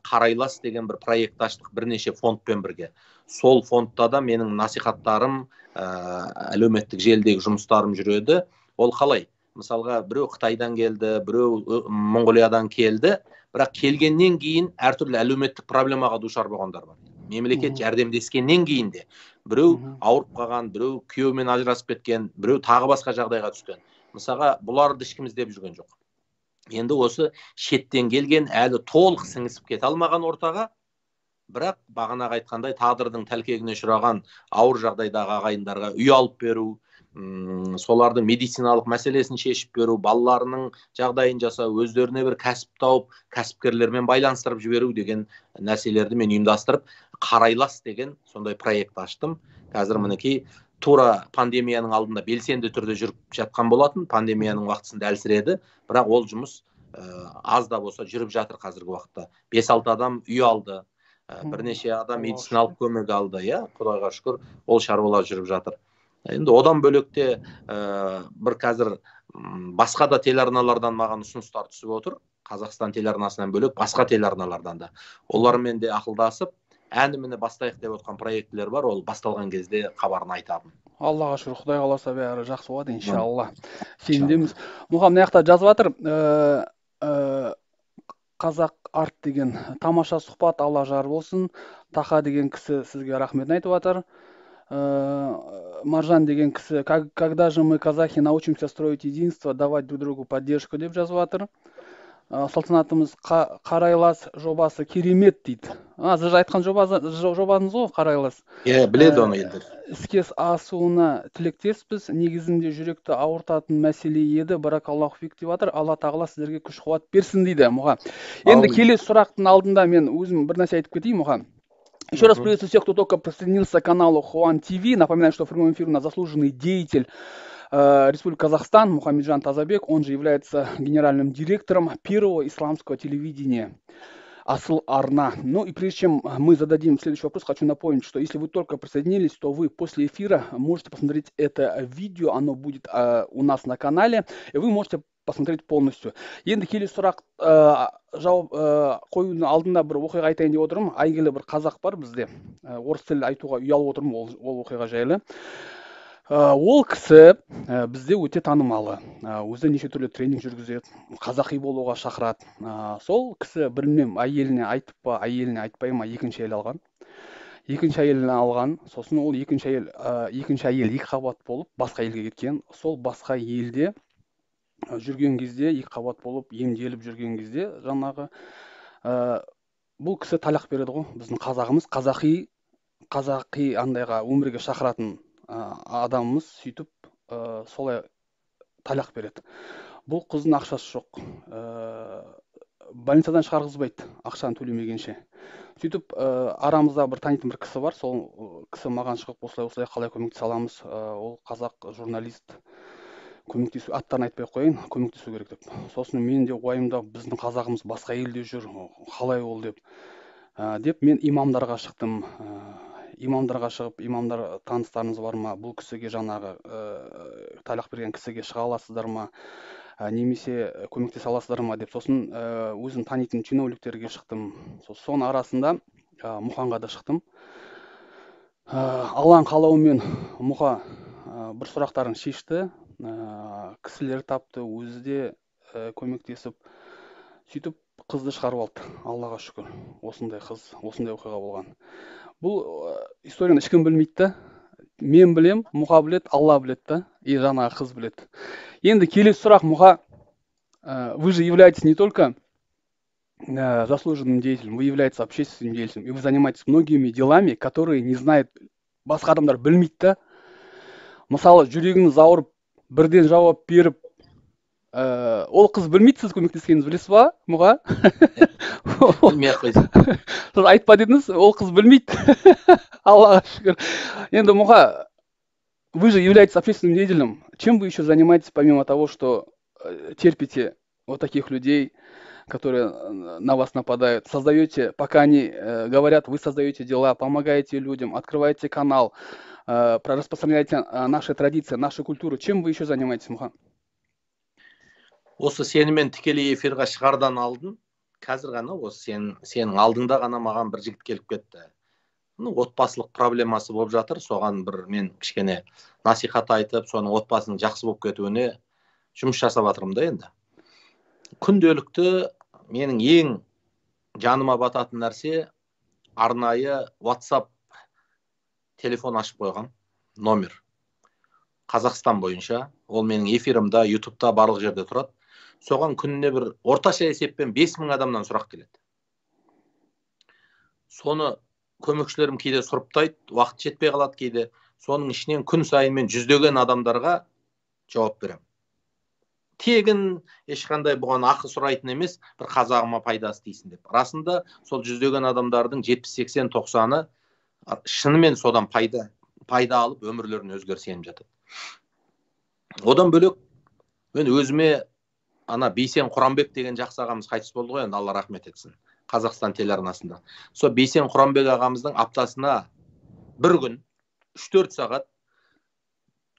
Қарайлас деген бір проект аштық, бірнеше фондпен бірге. Сол фондта да менің насихаттарым, әлеуметтік желідегі жұмыстарым жүреді. Ол қалай? Мысалға, біреу Қытайдан келді, біреу Монғолиядан келді, бірақ келгеннен кейін әртүрлі әлеуметтік проблемаға душар болғандар бар. Мемлекет жәрдемдескеннен кейін де біреу ауырып қалған, біреу күйеуімен ажырасып кеткен, біреу тағы басқа жағдайға түскен. Мысалға, бұларды ешкім іздеп жүрген жоқ. Енді осы шеттен келген, әлі толық сіңісіп кете алмаған ортаға, бірақ бағанағы айтқандай тағдырдың тәлкегіне ұшыраған ауыр жағдайдағы ағайындарға үй алып беру, солардың медициналық мәселесін шешіп беру, балаларының жағдайын жасау, өздеріне бір кәсіп тауып, кәсіпкерлермен байланыстырып жіберу деген нәрселерді мен ұйымдастырып, Қарайлас деген сондай проект аштым. Қазір мінекей тура пандемияның алдында белсенді түрде жүріп жатқан болатын, пандемияның уақытысында әлсіреді, бірақ ол жұмыс аз да болса жүріп жатыр қазіргі уақытта. 5-6 адам үй алды, бірнеше адам медициналық көмек алды, Құдайға шүкір, ол шаруалар жүріп жатыр. Енді одан бөлекте бір қазір басқа да телеарналардан маған ұсыныстар түсіп отыр. Қазақстан телеарнасынан бөлек басқа телеарналардан да. Олармен де ақылдасып, әні міне бастайық деп отқан проектілер бар, ол басталған кезде хабарын айтамын. Аллаға шүкір, Құдай қаласа бәрі жақсы болады, иншалла. Иншалла. Сенімдеміз. Мұхам, мына жақта жазып жатыр, қазақ арт деген тамаша сұхбат, Алла жар болсын. Таха деген кісі сізге рахметін айтып жатыр. Маржан деген кісі, когда же мы, казахи, научимся строить единство, давать друг другу поддержку деп жазып жатыр. Салтанатымыз Қарайлас жобасы керемет дейді. Сіз айтқан жобаңыз ғой, Қарайлас. Біледі оны елдер. Іске асуына тілектеспіз. Негізінде жүректі ауыртатын мәселе еді. Баракаллаху фик деп жатыр. Алла тағала сіздерге күш қуат берсін дейді, Мұха. Енді келесі сұрақтың алдында мен өзім бір нәрсе айтып кетейін, Мұха. Еще раз приветствую всех, кто только присоединился к каналу Хуан ТВ. Напоминаю, что в прямом эфире у нас заслуженный деятель Республики Казахстан Мухамеджан Тазабек. Он же является генеральным директором первого исламского телевидения Асыл Арна. Ну и прежде чем мы зададим следующий вопрос, хочу напомнить, что если вы только присоединились, то вы после эфира можете посмотреть это видео. Оно будет у нас на канале, и вы можете посмотреть полностью. Енді келесі сұрақ жауап қоюдың алдында бір оқиға айтайын деп отырмын. Әйгілі бір қазақ бар бізде. Орыс тілі айтуға ұялып отырмын ол оқиға жайлы. Ол кісі бізде өте танымалы. Өзі неше түрлі тренинг жүргізеді, қазақи болуға шақырады. Сол кісі білмем, әйеліне айтып па, әйеліне айтпай ма, екінші әйел алған. Екінші әйелін алған, сосын ол екінші әйел екі қабат болып басқа елге кеткен. Сол басқа елде жүрген кезде, екі қабат болып емделіп жүрген кезде жаңағы бұл кісі талақ береді ғой. Біздің қазағымыз қазақи андайға өмірге шақыратын адамымыз сөйтіп солай талақ береді. Бұл қыздың ақшасы жоқ. Больницадан шығарғызбайды, ақшаны төлемегенше. Сөйтіп арамызда бір танитын бір кісі бар. Сол кісі маған шығып осылай қалай көмектесе аламыз. Ол қазақ журналист. Көмектесу, аттарын айтпай қойын, көмектесу керек деп. Сосын мен де ойымда біздің қазағымыз басқа елде жүр, қалай ол деп. Мен имамдарға шықтым. Имамдарға шығып, имамдар таныстарыңыз бар ма? Бұл кісіге жаңағы талақ берген кісіге шыға аласыздар ма? Немесе көмектесе аласыздар ма деп. Сосын өзім танитын чиновниктерге шықтым. Соның арасында Мұханға да шықтым. Алланың қалауымен Мұха бір сұрақтарын шешті. Кісілер тапты, өзі де көмектесіп, сөйтіп қызды шығарып алды. Аллаға шүкір, осындай қыз, осындай оқиға болған. Бұл историяны ешкім білмейді. Мен білем, Мұха білет, Алла білет, и жаңағы қыз білет. Енді келесі сұрақ, Мұха, вы же являетесь не только заслуженным деятелем, вы являетесь общественным деятелем, и вы занимаетесь многими делами, которые не знает, басқа адамдар білмейді. Мысалы, жүрегіңіз ауырып, бірден жауап беріп, ол қыз білмейді, сіз көмектескеніңізді білесіз ба, Мұға? Білмей қойсын. Сіз айтпа дедіңіз, ол қыз білмейді. Аллаға шүкір. Енді Мұға, вы же являетесь общественным деятелем. Чем вы еще занимаетесь, помимо того, что терпите вот таких людей, которые на вас нападают, создаете, пока они говорят, вы создаете дела, помогаете людям, открываете канал, распространяете наши традиции, нашу культуру. Чем вы еще занимаетесь, Мұха? Осы сенімен тікелей эфирға шығардан алдын, қазір ғана осы сенің алдыңда ғана маған бір жігіт келіп кетті. Отбасылық проблемасы болып жатыр, соған бір мен кішкене насихат айтып, соның отбасының жақсы болып кетуіне жұмыс жасап жатырмын да енді. Күнделікті менің ең жаныма бататын нәрсе арнайы WhatsApp телефон ашып қойған номер. Қазақстан бойынша, ол менің эфирімда, YouTube'та барлық жерде тұрады. Соған күніне бір орташа есеппен 5000 адамнан сұрақ келеді. Соны көмекшілерім кейде сұрыптайды, уақыт жетпей қалады кейде. Соның ішінен күн сайын мен жүздеген адамдарға жауап беремін. Тегін ешқандай бұған ақы сұрайтын емес, бір қазағыма пайдасы тисін деп. Расында сол жүздеген адамдардың 70-80-90-ы шынымен содан пайда алып өмірлерін өзгерсеніп жатады. Одан бөлек мен өзіме ана Бейсен Құранбек деген жақсы ағамыз қайтыс болды ғой, енді Алла рахмет етсін, Қазақстан телеарнасында. Сол Бейсен Құранбек ағамыздың аптасына бір күн 3-4 сағат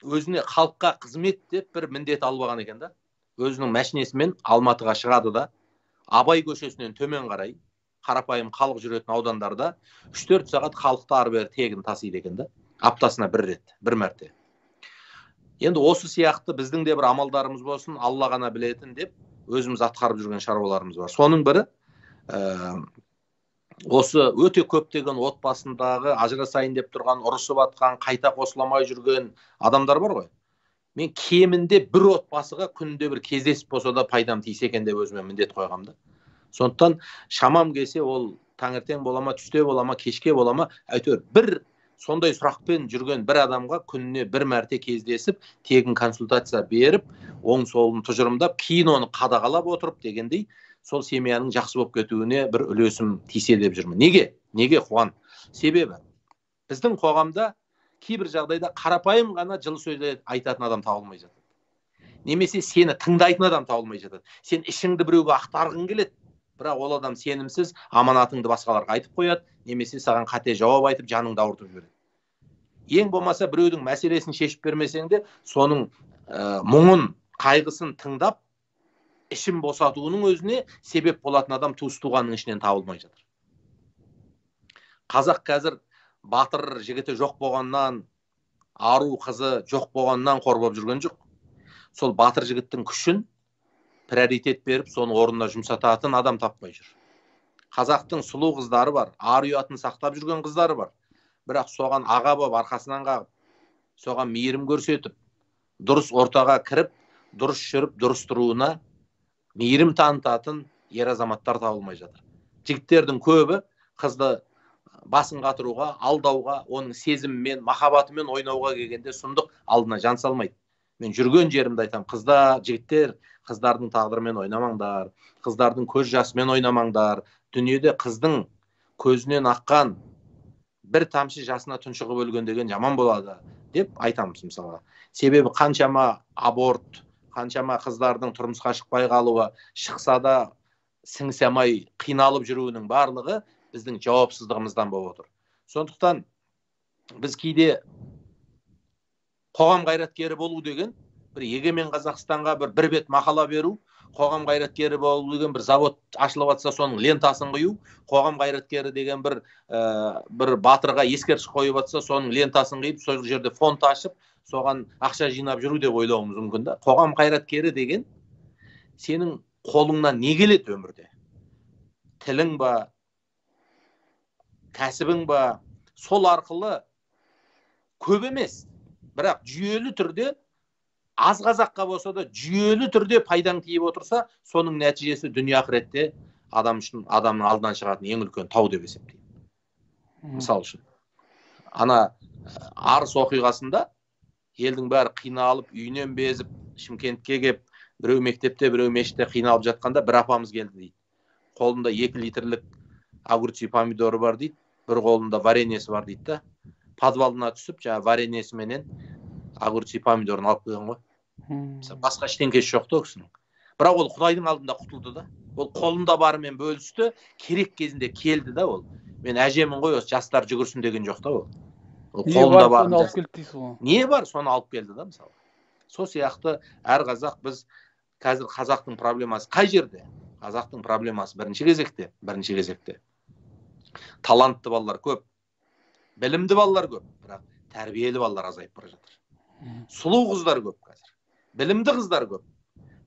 өзіне халыққа қызмет деп бір міндет алып алған екен да. Өзінің мәшинесімен Алматыға шығады да, Абай көшесінен төмен қарай қарапайым халық жүретін аудандарда 3-4 сағат халықты ары бері тегін тасиды екен да, аптасына бір мәрте. Енді осы сияқты біздің де бір амалдарымыз болсын, Алла ғана білетін деп өзіміз атқарып жүрген шаруаларымыз бар. Соның бірі осы өте көптеген отбасындағы ажырасайын деп тұрған, ұрысып атқан, қайта қосыламай жүрген адамдар бар ғой. Мен кемінде бір отбасыға күнде бір кездесіп болса да пайдам тисе екен деп өзіме міндет қойғам да. Сондықтан шамам келсе ол таңертең бола ма, түсте бола ма, кешке бола ма, әйтеуір бір сондай сұрақпен жүрген бір адамға күніне бір мәрте кездесіп, тегін консультация беріп, оң солын тұжырымдап, кейін оны қадағалап отырып дегендей, сол семьяның жақсы болып кетуіне бір үлесім тисе деп жүрмін. Неге Қуан? Себебі біздің қоғамда кейбір жағдайда қарапайым ғана жылы сөз айтатын адам табылмай жатады. Немесе сені тыңдайтын адам табылмай жатады. Сен ішіңді біреуге ақтарғың келеді, бірақ ол адам сенімсіз, аманатыңды басқаларға айтып қояды, немесе саған қате жауап айтып, жаныңды ауыртып жібереді. Ең болмаса біреудің мәселесін шешіп бермесең де, соның мұңын, қайғысын тыңдап, ішін босатуының өзіне себеп болатын адам туыс-туғанның ішінен табылмай жатыр. Қазақ қазір батыр жігіті жоқ болғаннан, ару қызы жоқ болғаннан қорбап жүрген жоқ. Сол батыр жігіттің күшін приоритет беріп, соны орнына жұмсататын адам таппай жүр. Қазақтың сұлу қыздары бар, ар ұятын сақтап жүрген қыздары бар. Бірақ соған аға болып арқасынан қағып, соған мейірім көрсетіп, дұрыс ортаға кіріп, дұрыс жүріп, дұрыс тұруына мейірім танытатын ер азаматтар табылмай жатыр. Жігіттердің көбі қызды басын қатыруға, алдауға, оның сезімімен, махаббатымен ойнауға келгенде сұмдық алдына жан салмайды. Мен жүрген жерімді айтам, қыздар, жігіттер, қыздардың тағдырымен ойнамаңдар, қыздардың көз жасымен ойнамаңдар. Дүниеде қыздың көзінен аққан бір тамшы жасына тұншығып өлген деген жаман болады деп айтамыз мысалға. Себебі қаншама аборт, қаншама қыздардың тұрмысқа шықпай қалуы, шықса да сіңісе қиналып жүруінің барлығы біздің жауапсыздығымыздан болып отыр. Сондықтан біз кейде қоғам қайраткері болу деген бір егемен Қазақстанға бір бет мақала беру, қоғам қайраткері болу деген бір завод ашылып жатса соның лентасын қою, қоғам қайраткері деген бір батырға ескерткіш қойып жатса соның лентасын қиып, сол жерде фонд ашып, соған ақша жинап жүру деп ойлауымыз мүмкін да. Қоғам қайраткері деген сенің қолыңнан не келеді өмірде? Тілің ба, кәсібің ба, сол арқылы көп емес, бірақ жүйелі түрде, аз қазаққа болса да жүйелі түрде пайдаң тиіп отырса, соның нәтижесі дүние ақыретте адам үшін, адамның алдынан шығатын ең үлкен тау деп есептеймін. Мысал үшін, ана Арыс оқиғасында елдің бәрі қиналып, үйінен безіп, Шымкентке кеп, біреу мектепте, біреу мешітте қиналып жатқанда бір апамыз келді дейді. Қолында 2 литрлік огурцы помидоры бар дейді, бір қолында вареньесі бар дейді да. Подвалына түсіп, вареньесі менен огурцы помидорын алып қойған ғой. Басқа ештеңкесі жоқ та кісінің. Бірақ ол Құдайдың алдында құтылды да. Ол қолында барымен бөлісті, керек кезінде келді да ол. Мен әжемін ғой, осы жастар жүгірсін деген жоқ та ол. Қолында бар, соны алып келді дейсіз ғой. Не бар, соны алып келді да мысалы. Сол сияқты әр қазақ, біз қазір қазақтың проблемасы қай жерде? Қазақтың проблемасы бірінші кезекте. Талантты балалар көп, білімді балалар көп, бірақ тәрбиелі балалар азайып бара жатыр. Сұлу қыздар көп қазір, білімді қыздар көп,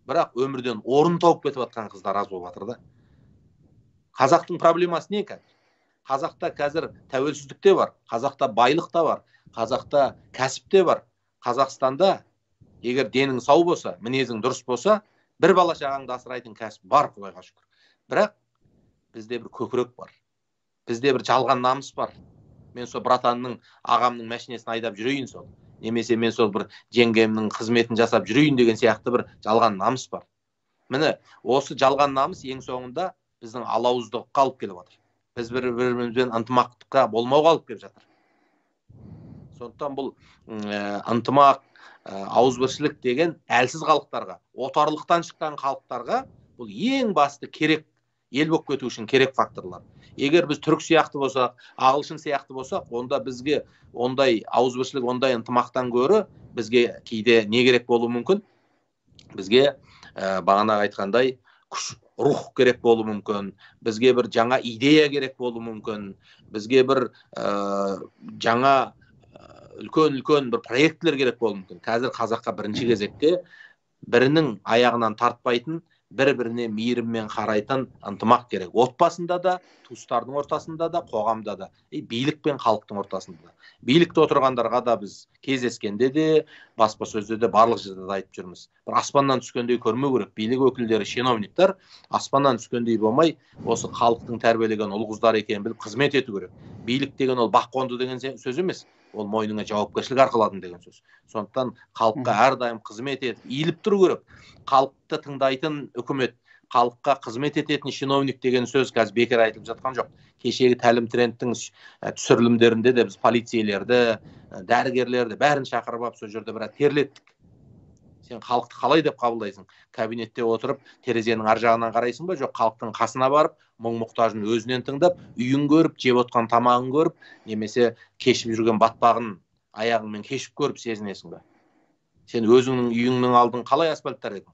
бірақ өмірден орын тауып кетіп жатқан қыздар аз болып жатыр да. Қазақтың проблемасы не қазір? Қазақта қазір тәуелсіздік те бар, қазақта байлық та бар, қазақта кәсіп те бар. Қазақстанда егер денің сау болса, мінезің дұрыс болса, бір бала шағаңды асырайтын кәсіп бар, Құдайға шүкір. Бірақ бізде бір көкірек бар, бізде бір жалған намыс бар. Мен сол братанның, ағамның мәшинесін айдап жүрейін сол. Немесе мен сол бір жеңгемнің қызметін жасап жүрейін деген сияқты бір жалған намыс бар. Міне, осы жалған намыс ең соңында біздің алауыздыққа алып келіп жатыр. Біз бір-бірімізбен ынтымақтыққа болмауға алып келіп жатыр. Сондықтан бұл ынтымақ, ауызбіршілік деген әлсіз халықтарға, отарлықтан шыққан халықтарға бұл ең басты керек, ел болып кету үшін керек факторлар. Егер біз түрік сияқты болсақ, ағылшын сияқты болсақ, онда бізге ондай ауызбіршілік, ондай ынтымақтан гөрі бізге кейде не керек болуы мүмкін? Бізге бағана айтқандай рух керек болуы мүмкін, бізге бір жаңа идея керек болуы мүмкін, бізге бір жаңа үлкен бір проектлер керек болуы мүмкін. Қазір қазаққа бірінші кезекте бірінің аяғынан тартпайтын, бір-біріне мейіріммен қарайтын ынтымақ керек. Отбасында да, туыстардың ортасында да, қоғамда да, билік пен халықтың ортасында да. Билікте отырғандарға да біз кездескенде де, баспасөзде де, барлық жерде де айтып жүрміз. Бір аспаннан түскендей көрмеу керек. Билік өкілдері, чиновниктер аспаннан түскендей болмай, осы халықтың тәрбиелеген ұл қыздар екенін біліп қызмет ету керек. Билік деген ол бақ қонды деген сөз емес. Ол мойныңа жауапкершілік арқаладың деген сөз. Сондықтан халыққа әрдайым қызмет етіп, иіліп тұру керек. Халықты тыңдайтын үкімет, халыққа қызмет ететін чиновник деген сөз қазір бекер айтылып жатқан жоқ. Кешегі Тәлім Трендтің түсірілімдерінде де біз полицейлерді, дәрігерлерді бәрін шақырып алып сол жерде біраз терлеттік. Сен халықты қалай деп қабылдайсың? Кабинетте отырып, терезенің ар жағынан қарайсың ба? Жоқ, халықтың қасына барып, мұң-мұқтажын өзінен тыңдап, үйін көріп, жеп отқан тамағын көріп, немесе кешіп жүрген батпағын аяғыңмен кешіп көріп сезінесің ба? Сен өзіңнің үйіңнің алдын қалай асфальттар едің?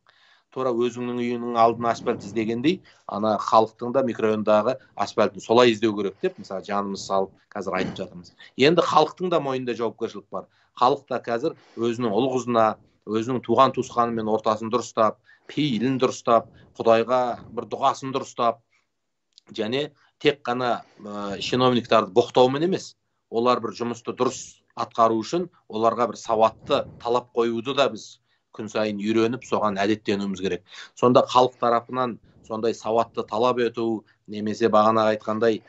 Тура өзіңнің үйіңнің алдын асфальт іздегендей, ана халықтың да микрорайондағы асфальтын солай іздеу керек деп, мысалы, жанымыз салып қазір айтып жатырмыз. Енді халықтың да мойнында жауапкершілік бар. Халық та қазір өзінің ұл қызына, өзінің туған туысқанымен ортасын дұрыстап, пейілін дұрыстап, Құдайға бір дұғасын дұрыстап, және тек қана чиновниктарды боқтаумен емес, олар бір жұмысты дұрыс атқару үшін оларға бір сауатты талап қоюды да біз күн сайын үйреніп, соған әдеттенуіміз керек. Сонда халық тарапынан сондай сауатты талап ету, немесе бағана айтқандай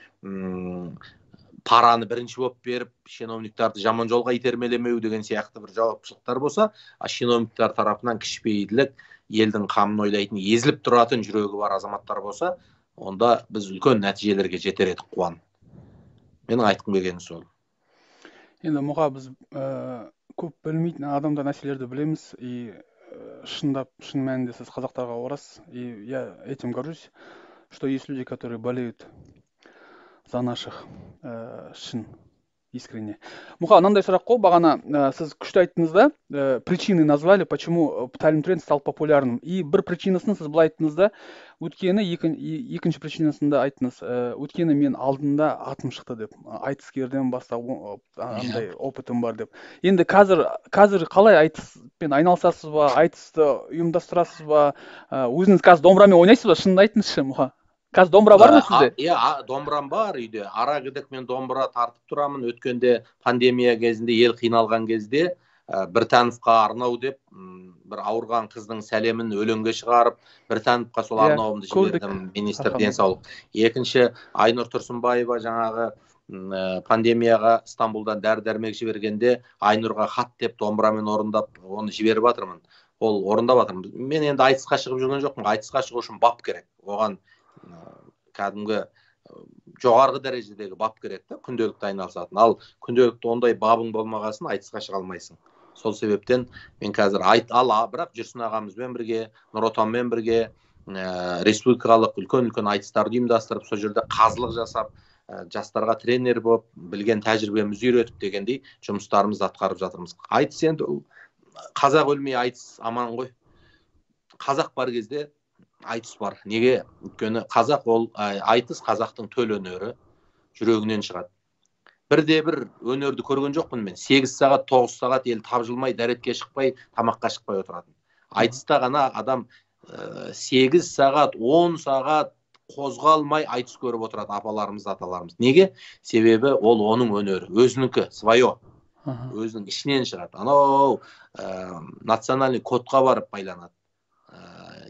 параны бірінші болып беріп, чиновниктарды жаман жолға итермелемеу деген сияқты бір жауапшылықтар болса, чиновниктар тарапынан кішіпейілдік, елдің қамын ойлайтын, езіліп тұратын жүрегі бар азаматтар болса, онда біз үлкен нәтижелерге жетер едік, қуан. Менің айтқым келгені сол. Енді мұға біз көп білмейтін адамдар нәрселерді білеміз, и шын мәнінде сіз қазақтарға орас, и я этим горжусь, что есть люди, которые болеют за наших, шын, искренне. Мұға, мынандай сұрақ қой, бағана сіз күшті айттыңыз да, причины назвали, почему Тәлім Тренд стал популярным. И бір причинасын сіз былай айттыңыз да, өткені екінші причинасында айттыңыз, өткені мен алдында атым шықты деп, айтыскерден бастап андай опытым бар деп. Енді қазір қалай айтыспен айналысасыз ба, айтысты ұйымдастырасыз ба, өзіңіз қазір домбырамен ойнайсыз ба, шынын айтыңызшы мұға? Қазір домбыра бар ма сізде? Иә, домбырам бар үйде. Ара гідік мен домбыра тартып тұрамын. Өткенде пандемия кезінде, ел қиналған кезде Біртановқа арнау деп, бір ауырған қыздың сәлемін өлеңге шығарып, Біртановқа сол арнауымды жібердім, министр денсаулық. Екінші, Айнұр Тұрсынбаева жаңағы пандемияға Стамбулдан дәрі-дәрмек жібергенде Айнұрға хат деп домбырамен орындап, оны жіберіп жатырмын. Ол орындап жатырмын. Мен енді айтысқа шығып жүрген жоқпын. Айтысқа шығу үшін бап керек. Оған кәдімгі жоғарғы дәрежедегі бап керек та, күнделікті айналысатын. Ал күнделікті ондай бабың болмағасын айтысқа шыға алмайсың. Сол себептен мен қазір бірақ Жүрсін ағамызбен бірге, Нұр Отанмен бірге республикалық үлкен айтыстарды ұйымдастырып, сол жерде қазылық жасап, жастарға тренер болып, білген тәжірибемізді үйретіп дегендей жұмыстарымызды атқарып жатырмыз. Айтыс енді қазақ өлмей айтыс аман ғой. Қазақ бар кезде айтыс бар. Неге? Өйткені қазақ ол айтыс қазақтың төл өнері, жүрегінен шығады. Бірде бір өнерді көрген жоқпын мен. 8 сағат, 9 сағат ел тапжылмай, дәретке шықпай, тамаққа шықпай отыратын. Айтыста ғана адам 8 сағат, 10 сағат қозғалмай айтыс көріп отырады апаларымыз, аталарымыз. Неге? Себебі ол оның өнері, өзінікі, свое. Өзінің ішінен шығады. Анау национальный кодқа барып байланады.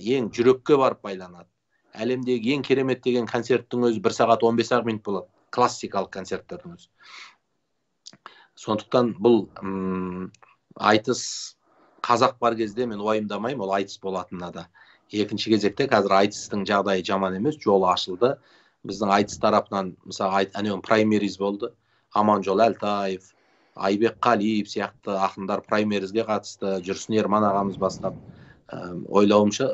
Ең жүрекке барып байланады. Әлемдегі ең керемет деген концерттің өзі 1 сағат 15 минут болады. Классикалық концерттердің өзі. Сондықтан бұл айтыс қазақ бар кезде мен уайымдамаймын, ол айтыс болатынына да. Екінші кезекте қазір айтыстың жағдайы жаман емес, жолы ашылды. Біздің айтыс тарапынан, мысалы, әнеуін праймериз болды. Аманжол Әлтаев, Айбек Қалиев сияқты ақындар праймеризге қатысты, Жүрсін Ерман ағамыз бастап. Ойлауымша,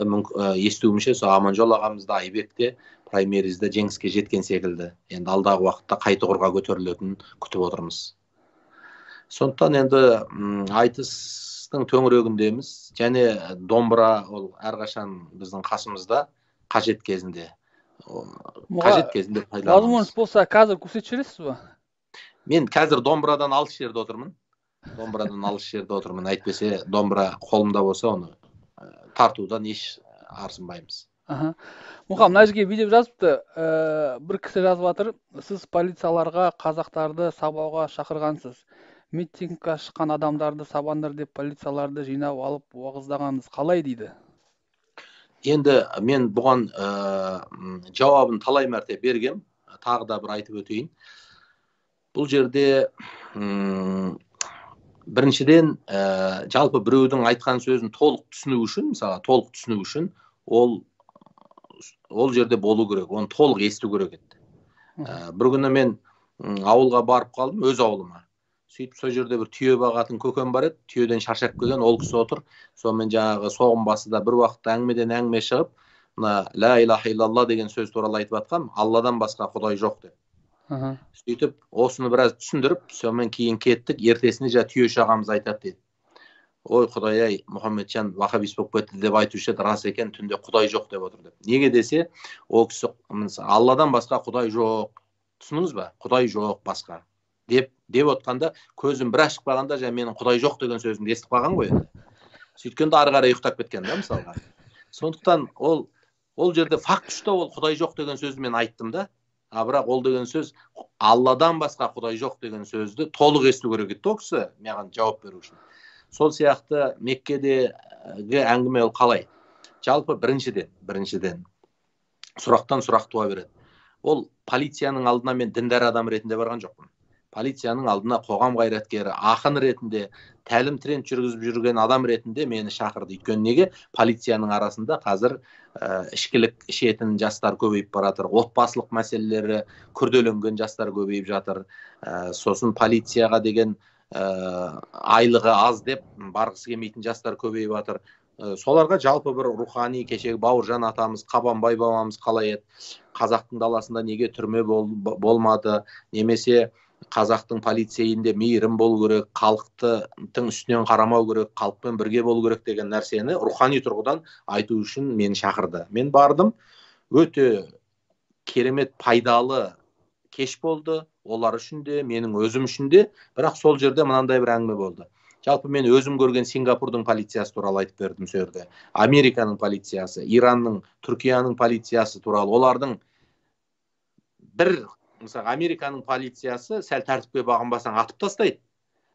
естуімше, сол Аманжол ағамызда, Айбекте праймеризде жеңіске жеткен секілді. Енді алдағы уақытта қайтұғырға көтерілетінін күтіп отырмыз. Сондықтан енді айтыстың төңірегіндеміз, және домбыра ол әрқашан біздің қасымызда. қажет кезінде пайдаланамыз. Возможность болса, қазір көрсетіп жібересіз ба? Мен қазір домбырадан алыс жерде отырмын. Әйтпесе домбыра қолымда болса, оны тартудан еш арсынбаймыз. Мұқам, мына жерге видео жазыпты. Бір кісі жазып жатыр, сіз полицияларға қазақтарды сабауға шақырғансыз. Митингқа шыққан адамдарды сабандар деп полицияларды жинап алып уағыздағаныңыз қалай дейді? Енді мен бұған жауабын талай мәрте бергем, тағы да бір айтып өтейін. Бұл жерде біріншіден жалпы біреудің айтқан сөзін толық түсіну үшін, ол жерде болу керек, оны толық есту керек еді. Бір күні мен ауылға барып қалдым, өз ауылыма. Сөйтіп, сол жерде бір түйе бағатын көкем бар еді, түйеден шаршап келген, ол кісі отыр. Сонымен жаңағы соғым басында бір уақытта әңгімеден әңгіме шығып, ла илаха иллалла деген сөз туралы айтып жатқам, Алладан басқа Құдай жоқ деп. Сөйтіп, осыны біраз түсіндіріп, сонымен кейін кеттік, ертесіне түйеші ағамыз айтады деді. Ой, Құдай-ай, Мұхаммеджан вахабист болып кетті деп айтушы еді, рас екен, түнде Құдай жоқ деп отыр деп. Неге десе, ол кісі Алладан басқа Құдай жоқ. Түсініңіз ба? Құдай жоқ басқа. Деп отқанда, көзім бір ашып қалғанда, менің Құдай жоқ деген сөзімді естіп қалған ғой енді. Сөйткенде ары қарай ұйықтап кеткен да, мысалға. Сондықтан ол жерде факт үшті, ол Құдай жоқ деген сөзді мен айттым да. Бірақ ол деген сөз, Алладан басқа Құдай жоқ деген сөзді толық есту керек еді, ол кісі маған жауап беру үшін. Сол сияқты Меккедегі әңгіме ол қалай? Жалпы біріншіден сұрақтан сұрақ туа береді. Ол полицияның алдына мен діндар адам ретінде барған жоқпын. Полицияның алдына қоғам қайраткері, ақын ретінде, тәлім тренд жүргізіп жүрген адам ретінде мені шақырды. Өйткені неге? Полицияның арасында қазір ішкілік ішетін жастар көбейіп баратыр, отбасылық мәселелері күрделенген жастар көбейіп жатыр. Сосын полицияға деген айлығы аз деп барғысы келмейтін жастар көбейіп жатыр. Соларға жалпы бір рухани, кешегі Бауыржан атамыз, Қабанбай бабамыз қалай еді, қазақтың даласында неге түрме болмады, немесе қазақтың полицейінде мейірім болу керек, халықтың үстінен қарамау керек, халықпен бірге болу керек деген нәрсені рухани тұрғыдан айту үшін мені шақырды. Мен бардым, өте керемет пайдалы кеш болды, олар үшін де, менің өзім үшін де, бірақ сол жерде мынандай бір әңгіме болды. Жалпы мен өзім көрген Сингапурдың полициясы туралы айтып бердім сол жерде. Американың полициясы, Иранның, Түркияның полициясы туралы, олардың мысалы, Американың полициясы сәл тәртіпке бағынбасаң атып тастайды.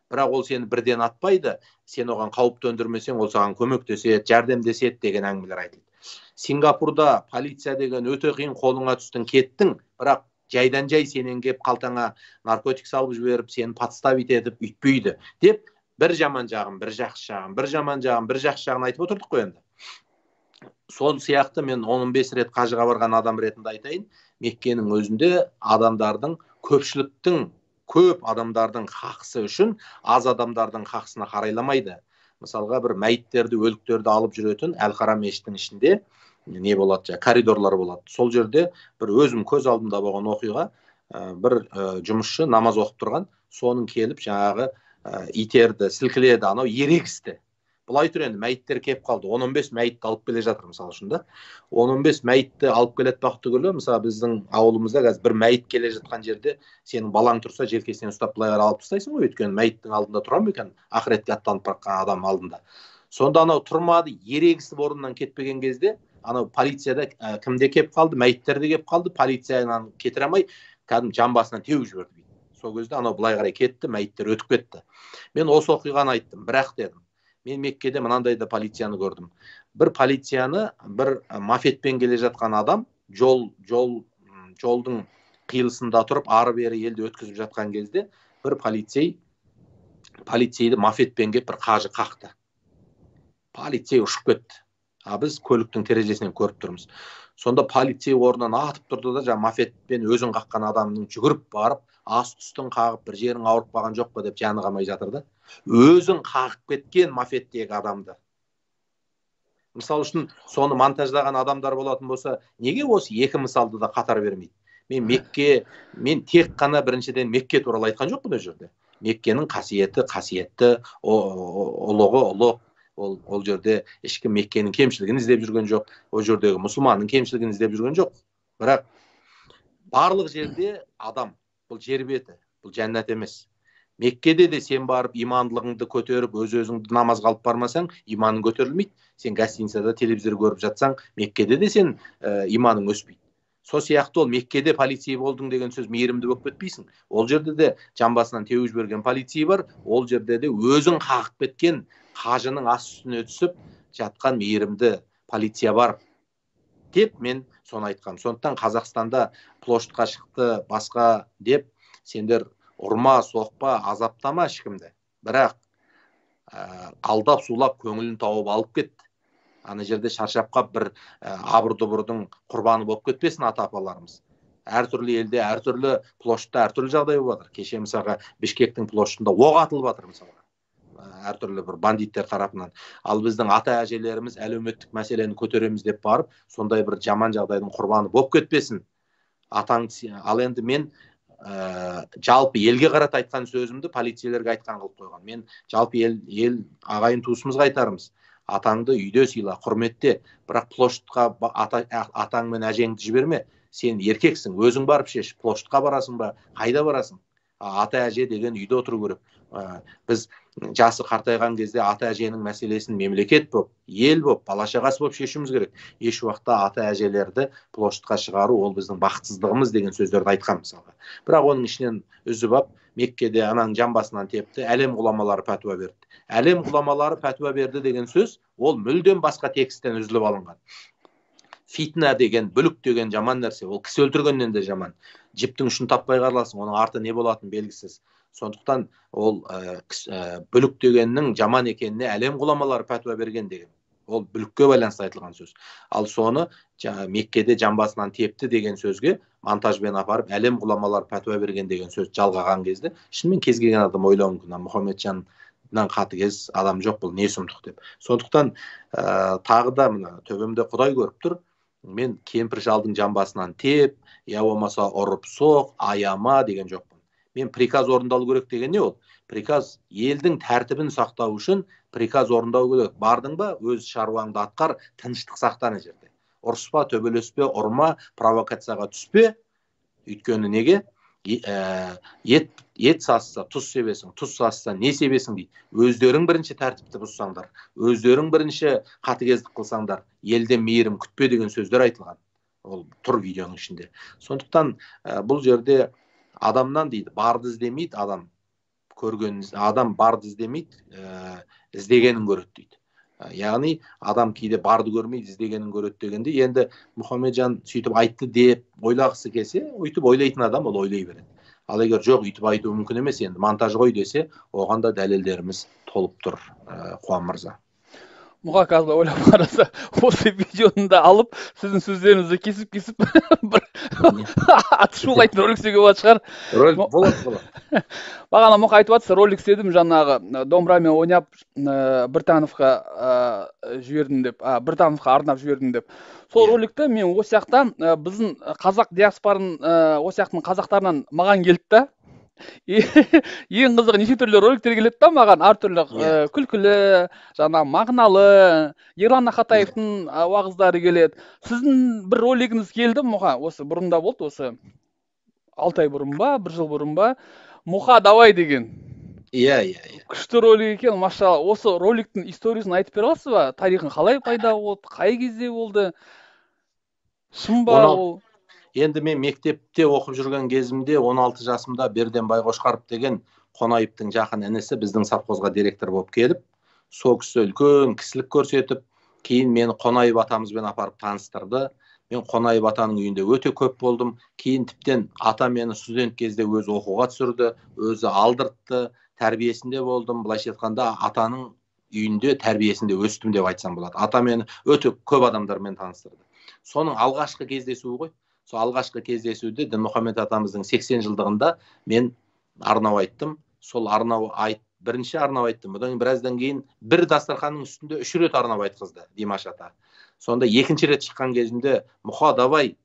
Бірақ ол сені бірден атпайды, сен оған қауіп төндірмесең, ол саған көмектеседі, жәрдемдеседі деген әңгімелер айтылды. Сингапурда полиция деген өте қиын, қолыңа түстің, кеттің, бірақ жайдан жай сенен кеп қалтаңа наркотик салып жіберіп, сені подставить етіп үйтпейді деп, бір жаман жағын, бір жақсы жағын, бір жаман жағын, бір жақсы жағын айтып отырдық қой енді. Сол сияқты мен 15 рет қажыға барған адам ретінде айтайын, Меккенің өзінде адамдардың, көп адамдардың хақысы үшін аз адамдардың хақысына қарайламайды. Мысалға бір мәйіттерді, өліктерді алып жүретін Әл-Харам мешітінің ішінде не болады, коридорлар болады. Сол жерде бір өзім көз алдымда болған оқиға, бір жұмысшы намаз оқып тұрған, соның келіп жаңағы итерді, сілкіледі, анау ерегісті. Бұлай тұр енді, мәйіттер кеп қалды, 15 мәйітті алып келе жатыр, мысалы үшін да. 15 мәйітті алып келет бақты көрі, мысалы біздің ауылымызда қазір бір мәйіт келе жатқан жерде, сенің балаң тұрса, желкесінен ұстап бұлай алып тастайсың ғой, өйткені мәйіттің алдында тұрам екен, ақыретке аттанып баққан адам алдында. Сонда анау тұрмады, ерегісі орнынан кетпеген кезде, анау полицияда кімде кеп қалды, мәйіттер де кеп қалды, полициядан кетіре алмай, кәдім жамбасынан теуіп жіберді. Сол кезде анау былай қарай кетті, мәйіттер өтіп кетті. Мен осы оқиғаны айттым, бірақ дедім, мен Меккеде мынандай да полицияны көрдім. Бір полицияны, бір мафетпен келе жатқан адам, жолдың қиылысында тұрып, ары-бері елді өткізіп жатқан кезде, бір полицейді мафетпен кеп бір қажы қақты. Полицей ұшып кетті. Біз көліктің терезесінен көріп тұрмыз. Сонда полицей орнынан атып тұрды да, мафетпен өзін қаққан адамның жүгіріп барып, аст-үстін қағып, бір жерің ауырып қалған жоқ па деп жаны қалмай жатыр да. Өзін қағып кеткен мафеттегі адамды. Мысалы үшін, соны монтаждаған адамдар болатын болса, неге осы екі мысалды да қатар бермейді? Мен тек қана біріншіден Мекке туралы айтқан жоқпын ол жерде. Меккенің қасиетті, ұлығы ұлық, ол жерде ешкім Меккенің кемшілігін іздеп жүрген жоқ, ол жердегі мұсылманның кемшілігін іздеп жүрген жоқ. Бірақ барлық жерде адам, бұл жер беті, бұл жәннат емес. Меккеде де сен барып имандылығыңды көтеріп, өз-өзіңді намазға алып бармасаң, иманың көтерілмейді. Сен гостиницада телевизор көріп жатсаң, Меккеде де сен иманың өспейді. Сол сияқты ол Меккеде полицей болдың деген сөз мейірімді болып кетпейсің. Ол жерде де жамбасынан теуіп жіберген полицей бар, ол жерде де өзің қағып кеткен қажының ас үстіне түсіп жатқан мейірімді полиция бар деп мен соны айтқам. Сондықтан Қазақстанда площадьқа шықты басқа деп сендер ұрма, соқпа, азаптама ешкімді. Бірақ алдап сулап көңілін тауып алып кетті. Ана жерде шаршап қап бір абыр-дұбырдың құрбаны болып кетпесін ата-апаларымыз. Әртүрлі елде, әртүрлі площадьта әртүрлі жағдай болып жатыр. Кеше мысалға Бішкектің площадьында оқ атылып жатыр мысалға. Әртүрлі бір бандиттер тарапынан. Ал біздің ата-әжелеріміз әлеуметтік мәселені көтереміз деп барып, сондай бір жаман жағдайдың құрбаны болып кетпесін. Ал енді мен жалпы елге қарата айтқан сөзімді полицейлерге айтқан қылып қойған. Мен жалпы ел ағайын туысымызға айтарымыз. Атаңды үйде сыйла, құрметте, бірақ площадьқа атаң мен әжеңді жіберме. Сен еркексің, өзің барып шеш, площадьқа барасың ба, қайда барасың? Ата-әже деген үйде отыру керек. Біз жасы қартайған кезде ата-әженің мәселесін мемлекет болып, ел болып, бала-шағасы болып шешуіміз керек. Еш уақытта ата-әжелерді площадьқа шығару ол біздің бақытсыздығымыз деген сөздерді айтқан мысалға. Бірақ оның ішінен үзіп алып, Меккеде ананың жамбасынан тепті, әлем ғұламалары пәтуа берді. Әлем ғұламалары пәтуа берді деген сөз, ол мүлдем басқа текстен үзіліп алынған. Фитна деген, бүлік деген жаман нәрсе, ол кісі өлтіргеннен де жаман. Жіптің ұшын таппай қаласың, оның арты не болатын белгісіз. Сондықтан ол бүлік дегеннің жаман екеніне әлем ғұламалары пәтуа берген деген. Ол бүлікке байланысты айтылған сөз. Ал соны Меккеде жамбасынан тепті деген сөзге монтажбен апарып әлем ғұламалары пәтуа берген деген сөз жалғаған кезде, шынымен кез келген адам ойлауы мүмкін, Мұхамеджаннан қатыгез адам жоқ, бұл не сұмдық деп. Сондықтан тағы да мына төбемде Құдай көріп тұр. Мен кемпір шалдың жамбасынан теп, я болмаса ұрып соқ, аяма деген жоқпын. Мен приказ орындалу керек деген не ол? Приказ елдің тәртібін сақтау үшін приказ орындау керек. Бардың ба, өз шаруаңды атқар, тыныштық сақтаны жерде. Ұрыспа, төбелеспе, ұрма, провокацияға түспе. Өйткені неге? Ет сасса тұз себесің, тұз сасса не себесің дейді. Өздерің бірінші тәртіпті бұзсаңдар, өздерің бірінші қатыгездік қылсаңдар, елде мейірім күтпе деген сөздер айтылған. Ол тұр видеоның ішінде. Сондықтан бұл жерде адамнан дейді, барды іздемейді адам. Адам барды іздемейді, іздегенін көреді дейді. Яғни адам кейде барды көрмейді, іздегенін көреді дегенде, енді Мұхамеджан сөйтіп айтты деп ойлағысы келсе, өйтіп ойлайтын адам ол ойлай береді. Ал егер жоқ, өйтіп айту мүмкін емес, енді монтаж қой десе, оған да дәлелдеріміз толып тұр, Қуан мырза. Мұға қазір ойлап қараса, осы видеоны да алып, сіздің сөздеріңізді кесіп бір атышулайтын ролик істеуге болады шығар. Болады. Бағана Мұқа айтып жатса, ролик істедім, жаңағы домбырамен ойнап Біртановқа жібердім деп, Біртановқа арнап жібердім деп. Сол роликті мен осы жақтан біздің қазақ диаспорын, осы жақтың қазақтарынан маған келді да. Ең қызығы неше түрлі роликтер келеді да маған, әртүрлі күлкілі, жаңа мағыналы, Ерлан Ақатаевтың уағыздары келеді. Сіздің бір ролигіңіз келді Мұқа, осы бұрында болды, осы 6 ай бұрын ба, 1 жыл бұрын ба, Мұқа давай деген. Иә. Күшті ролик екен, машалла. Осы роликтің историясын айтып бере аласыз ба? Тарихын қалай пайда болды, қай кезде болды? Шын ба ол? Енді мен мектепте оқып жүрген кезімде 16 жасымда Берден Байқошқаров деген Қонаевтың жақын інісі біздің совхозға директор болып келіп, сол кісі үлкен кісілік көрсетіп, кейін мені Қонаев атамызбен апарып таныстырды. Мен Қонаев атаның үйінде өте көп болдым. Кейін тіптен ата мені студент кезде өзі оқуға түсірді, өзі алдыртты, тәрбиесінде болдым. Былайша айтқанда атаның үйінде тәрбиесінде өстім деп айтсам болады. Ата мені өте көп адамдармен таныстырды. Соның алғашқы кездесуі ғой. Сол алғашқы кездесуде Дінмұхамед атамыздың 80 жылдығында мен арнау айттым. Сол бірінші арнау айттым. Одан біраздан кейін бір дастарханның үстінде 3 рет арнау айтқызды Димаш ата. Сонда екінші рет шыққан кезінде Мұқа давай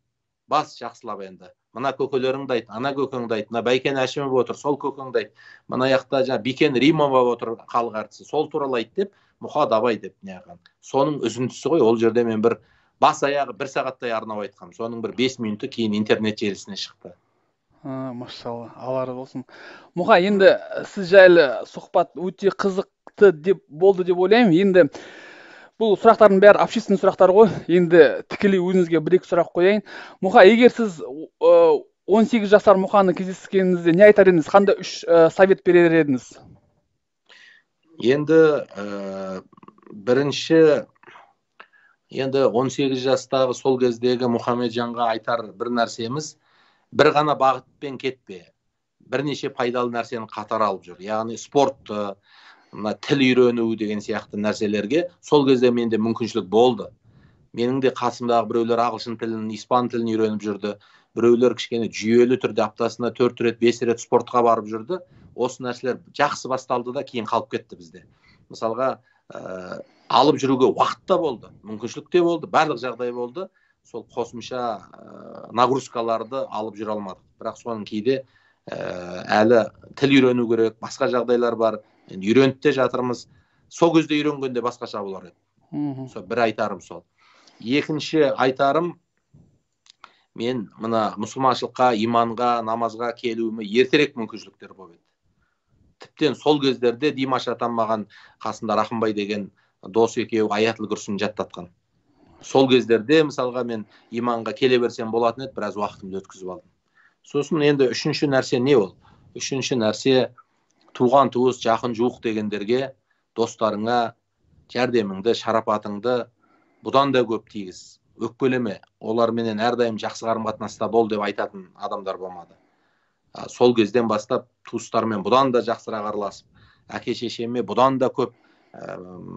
бас жақсылап енді. мына көкелеріңді айт, ана көкеңді айт, мына Байкен Әшімов отыр, сол көкеңді айт, мына жақта жаңа Бикен Римова отыр, халық әртісі, сол туралы айт деп, Мұха давай деп неғылған. Соның үзіндісі ғой, ол жерде мен бір бас аяғы 1 сағаттай арнап айтқам. Соның бір 5 минуты кейін интернет желісіне шықты. Машалла, Алла разы болсын. Мұха, енді сіз жайлы сұхбат өте қызықты болды деп ойлаймын. Енді бұл сұрақтардың бәрі общественный сұрақтар ғой. Енді тікелей өзіңізге 1-2 сұрақ қояйын. Мұха, егер сіз 18 жасар Мұханы кездескеніңізде не айтар едіңіз? Қандай 3 совет берер едіңіз? Енді бірінші, енді 18 жастағы сол кездегі Мұхамеджанға айтар бір нәрсеміз, бір ғана бағытпен кетпе, бірнеше пайдалы нәрсені қатар алып жүр. Яғни спортты, тіл үйрену деген сияқты нәрселерге сол кезде менде мүмкіншілік болды. Менің де қасымдағы біреулер ағылшын тілін, испан тілін үйреніп жүрді. Біреулер кішкене жүйелі түрде аптасына 4 рет, 5 рет спортқа барып жүрді. Осы нәрселер жақсы басталды да кейін қалып кетті бізде. Мысалға, алып жүруге уақыт та болды, мүмкіншілік те болды, барлық жағдай болды. Сол қосымша нагрузкаларды алып жүре алмадық. Бірақ соның кейде әлі тіл үйрену керек, басқа жағдайлар бар. Енді үйреніп те жатырмыз. Сол кезде үйренгенде басқаша болар еді. Сол бір айтарым сол. Екінші айтарым, мен мына мұсылманшылыққа, иманға, намазға келуіме ертерек мүмкіншіліктер болып еді. Тіптен сол кездерде Димаш атам маған қасында Рахымбай деген дос екеуі аятыл күрсін жаттатқан. Сол кездерде мысалға мен иманға келе берсем болатын еді, біраз уақытымды өткізіп алдым. Сосын енді үшінші нәрсе не ол? Үшінші нәрсе, туған туыс, жақын жуық дегендерге, достарыңа жәрдеміңді, шарапатыңды бұдан да көп тигіз. Өкпелеме, оларменен әрдайым жақсы қарым-қатынаста бол деп айтатын адамдар болмады. Сол кезден бастап туыстармен бұдан да жақсырақ араласып, әке-шешеме бұдан да көп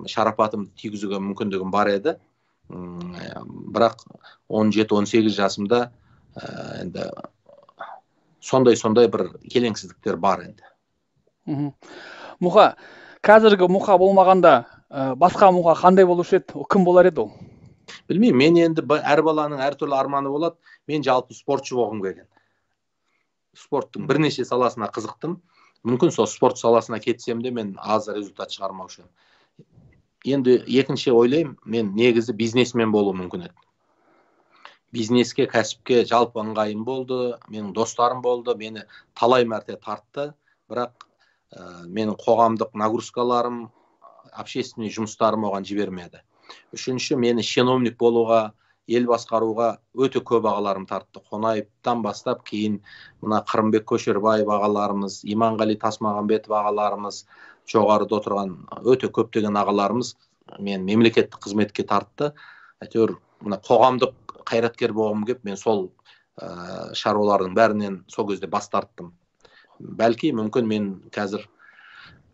шарапатымды тигізуге мүмкіндігім бар еді. Бірақ 17-18 жасымда енді сондай бір келеңсіздіктер бар енді. Мұха, қазіргі Мұха болмағанда басқа Мұха қандай болушы еді? Кім болар еді ол? Білмеймін, мен енді әр баланың әртүрлі арманы болады. Мен жалпы спортшы болғым келген. Спорттың бірнеше саласына қызықтым. Мүмкін сол спорт саласына кетсем де мен аз результат шығармаушы. Енді екінші ойлаймын, мен негізі бизнесмен болу мүмкін еді. Бизнеске, кәсіпке жалпы ыңғайым болды, менің достарым болды, мені талай мәрте тартты, бірақ менің қоғамдық нагрузкаларым, общественный жұмыстарым оған жібермеді. Үшінші, мені чиновник болуға, ел басқаруға өте көп ағаларым тартты. Қонаевтан бастап кейін мына Қырымбек Көшербаев ағаларымыз, Иманғали Тасмағамбетов ағаларымыз, жоғарыда отырған өте көптеген ағаларымыз мен мемлекеттік қызметке тартты. Әйтеуір мына қоғамдық қайраткер болғым келіп, мен сол шаруалардың бәрінен сол кезде бас тарттым. Бәлки мүмкін мен қазір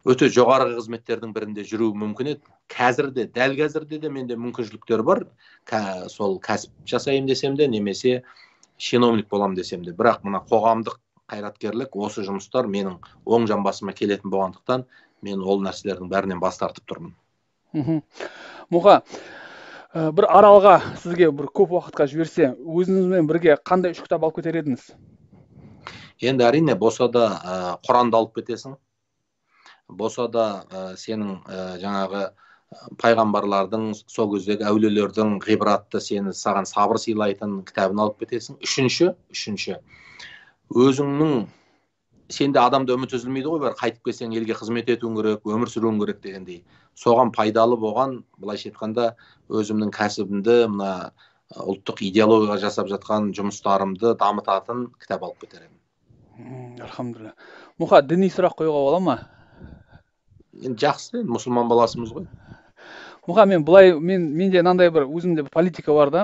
өте жоғарғы қызметтердің бірінде жүру мүмкін еді. Қазірде, дәл қазірде де менде мүмкіншіліктер бар. Сол кәсіп жасайым десем де, немесе чиновник болам десем де. Бірақ мына қоғамдық қайраткерлік, осы жұмыстар менің оң жамбасыма келетін болғандықтан, мен ол нәрселердің бәрінен бас тартып тұрмын. Мұха, бір аралға сізге бір көп уақытқа жіберсе, өзіңізбен бірге қандай 3 кітап алып кетер едіңіз? Енді әрине, болса да Құранды алып кетесің. Болса да сенің жаңағы пайғамбарлардың, сол кездегі әулиелердің ғибратты сені саған сабыр сыйлайтын кітабын алып кетесің. Үшінші, өзіңнің, сенде адамда үміт үзілмейді ғой, қайтып келсең елге қызмет етуің керек, өмір сүруің керек дегендей. Соған пайдалы болған, былайша айтқанда, өзімнің кәсібімді, мына ұлттық идеологияға жасап жатқан жұмыстарымды дамытатын кітап алып кетер едім. Алхамдулилля. Мұха, діни сұрақ қоюға бола ма? Енді жақсы, мұсылман баласымыз ғой. Мұха, менде мынандай бір өзімде бір политика бар да,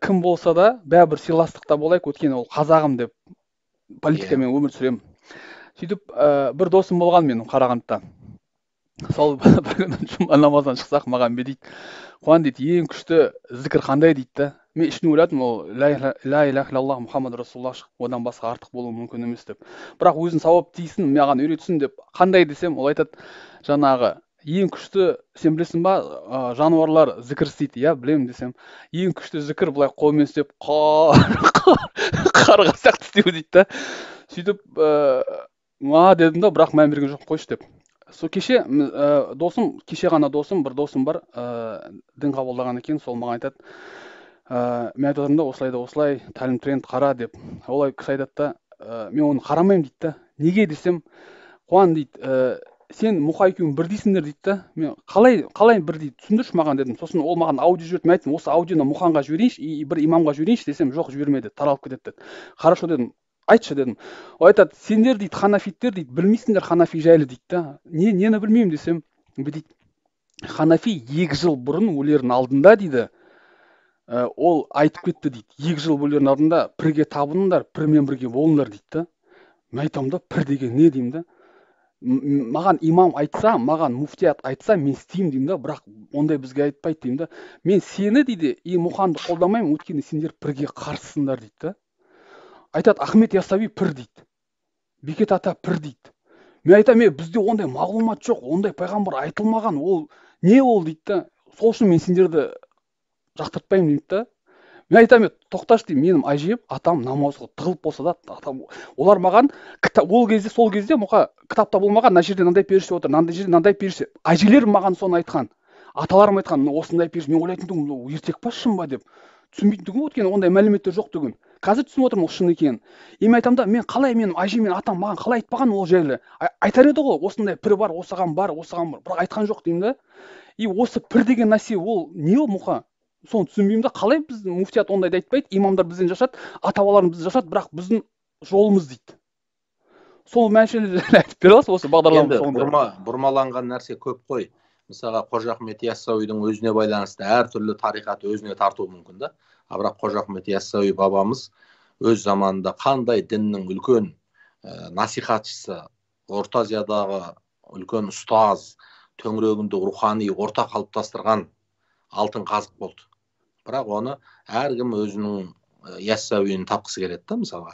кім болса да бәрібір сыйластықта болайық, өйткені ол қазағым деп политикамен өмір сүремін. Сөйтіп бір досым болған менің Қарағандыда. Сол бір күні жұма намаздан шықсақ маған дейді, Қуан дейді, ең күшті зікір қандай дейді да. Мен ішіне ойладым, ол ла илаха иллаллах Мұхаммад расулуллах, одан басқа артық болуы мүмкін емес деп. Бірақ өзін сауап тиісін, маған үйретсін деп қандай десем, ол айтады, жаңағы ең күшті сен білесің ба, жануарлар зікір істейді, иә білемін десем, ең күшті зікір былай қолмен істеп қарға сияқты істеу дейді да. Сөйтіп дедім да, бірақ мән берген жоқпын, қойшы деп. Сол кеше досым, кеше ғана бір досым бар, дін қабылдаған екен, сол маған айтады, мен айтып отырмын да, осылай тәлім тренд қара деп. Олай кісі айтады да, мен оны қарамаймын дейді да. Неге десем, Қуан дейді, сен Мұқа екеуің бір дейсіңдер дейді да. Мен қалай бір дейді, түсіндірші маған дедім. Сосын ол маған аудио жіберді, мен айттым, осы аудионы Мұханға жіберейінші, бір имамға жіберейінші десем, жоқ жіберме деді, таралып кетеді деді. Хорошо дедім, айтшы дедім. Ол айтады, сендер дейді, ханафиттер дейді, білмейсіңдер ханафи жайлы дейді да. Нені білмеймін десем, дейді, ханафи 2 жыл бұрын өлердің алдында дейді, ол айтып кетті дейді, 2 жыл өлердің алдында пірге табыныңдар, пірмен бірге болыңдар дейді да. Мен айтамын да, пір деген не деймін да. Маған имам айтса, маған муфтият айтса, мен істеймін деймін да, бірақ ондай бізге айтпайды деймін да. Мен сені дейді, Мұханды қолдамаймын, өйткені сендер пірге қарсысыңдар дейді да. Айтады, Ахмет Яссауи пір дейді, Бекет ата пір дейді. Мен айтамын, бізде ондай мағлұмат жоқ, ондай пайғамбар айтылмаған, ол не ол дейді да. Сол үшін мен сендерді жақтыртпаймын дейді да. Мен айтамын, тоқташы деймін, менің әжем, атам намазға тығылып болса да, олар маған сол кезде Мұқа кітапта болмаған, мына жерде мынандай періште отыр, мынандай жерде мынандай періште. Әжелерім маған соны айтқан, аталарым айтқан, осындай періште. Мен ойлайтын тұғым, ертек па, шын ба деп. Түсінбейтін тұғым, өйткені ондай мәліметтер жоқ түгін. Қазір түсініп отырмын, ол шын екенін. Мен айтамын да, мен қалай, менің әжем мен атам маған қалай айтпаған ол жайлы. Айтар еді ғой, осындай пір бар, осыған бар, бірақ айтқан жоқ деймін да. Осы пір деген нәрсе, ол не ол Мұқа? Соны түсінбеймін да, қалай біздің муфтият ондайды айтпайды, имамдар бізден жасады, ата-бабаларымыз бізден жасады, бірақ біздің жолымыз дейді. Сол мәселені айтып бере аласыз осы бағдарламаның соңында? Бұрмаланған нәрсе көп қой. Мысалға Қожа Ахмет Яссауидің өзіне байланысты әртүрлі тарихат өзіне тартуы мүмкін да. Бірақ Қожа Ахмет Яссауи бабамыз өз заманында қандай діннің үлкен насихатшысы, Орта Азиядағы үлкен ұстаз, төңірегінде рухани орта қалыптастырған алтын қазық болды. Бірақ оны әркім өзінің Яссауиін тапқысы келеді да, мысалға.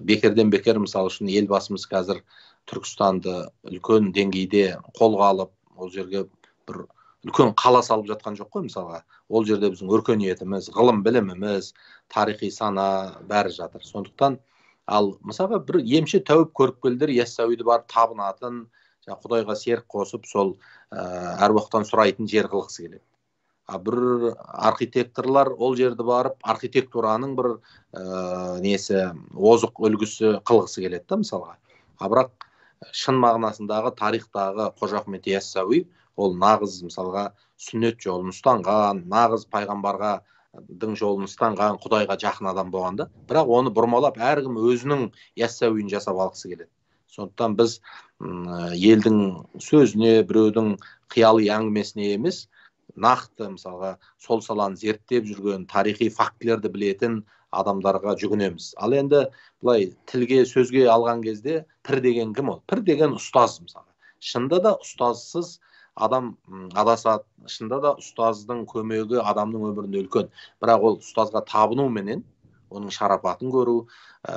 Бекерден бекер, мысалы үшін елбасымыз қазір Түркістанды үлкен деңгейде қолға алып, ол жерге бір үлкен қала салып жатқан жоқ қой, мысалға. Ол жерде біздің өркениетіміз, ғылым біліміміз, тарихи сана бәрі жатыр. Сондықтан, ал мысалға бір емші тәуіп көріпкелдер Яссауиді барып табынатын, Құдайға серік қосып, сол әруақтан сұрайтын жер қылғысы келеді. Бір архитекторлар ол жерді барып, архитектураның бір озық үлгісі қылғысы келеді да, мысалға. Бірақ шын мағынасындағы тарихтағы Қожа Ахмет Яссауи ол нағыз, мысалға, сүннет жолын ұстанған, нағыз пайғамбарға дың жолын ұстанған, Құдайға жақын адам болғанда, бірақ оны бұрмалап әркім өзінің Яссауиін жасап алғысы келеді. Сондықтан біз елдің сөзіне, біреудің қиялы әңгімесіне емес, нақты, мысалға, сол саланы зерттеп жүрген, тарихи фактілерді білетін адамдарға жүгінеміз. Ал енді бұлай тілге, сөзге алған кезде пір деген кім ол? Пір деген ұстаз, мысалға. Шында да ұстазсыз адам адасады, шында да ұстаздың көмегі адамның өмірінде үлкен. Бірақ ол ұстазға табыну менен оның шарапатын көру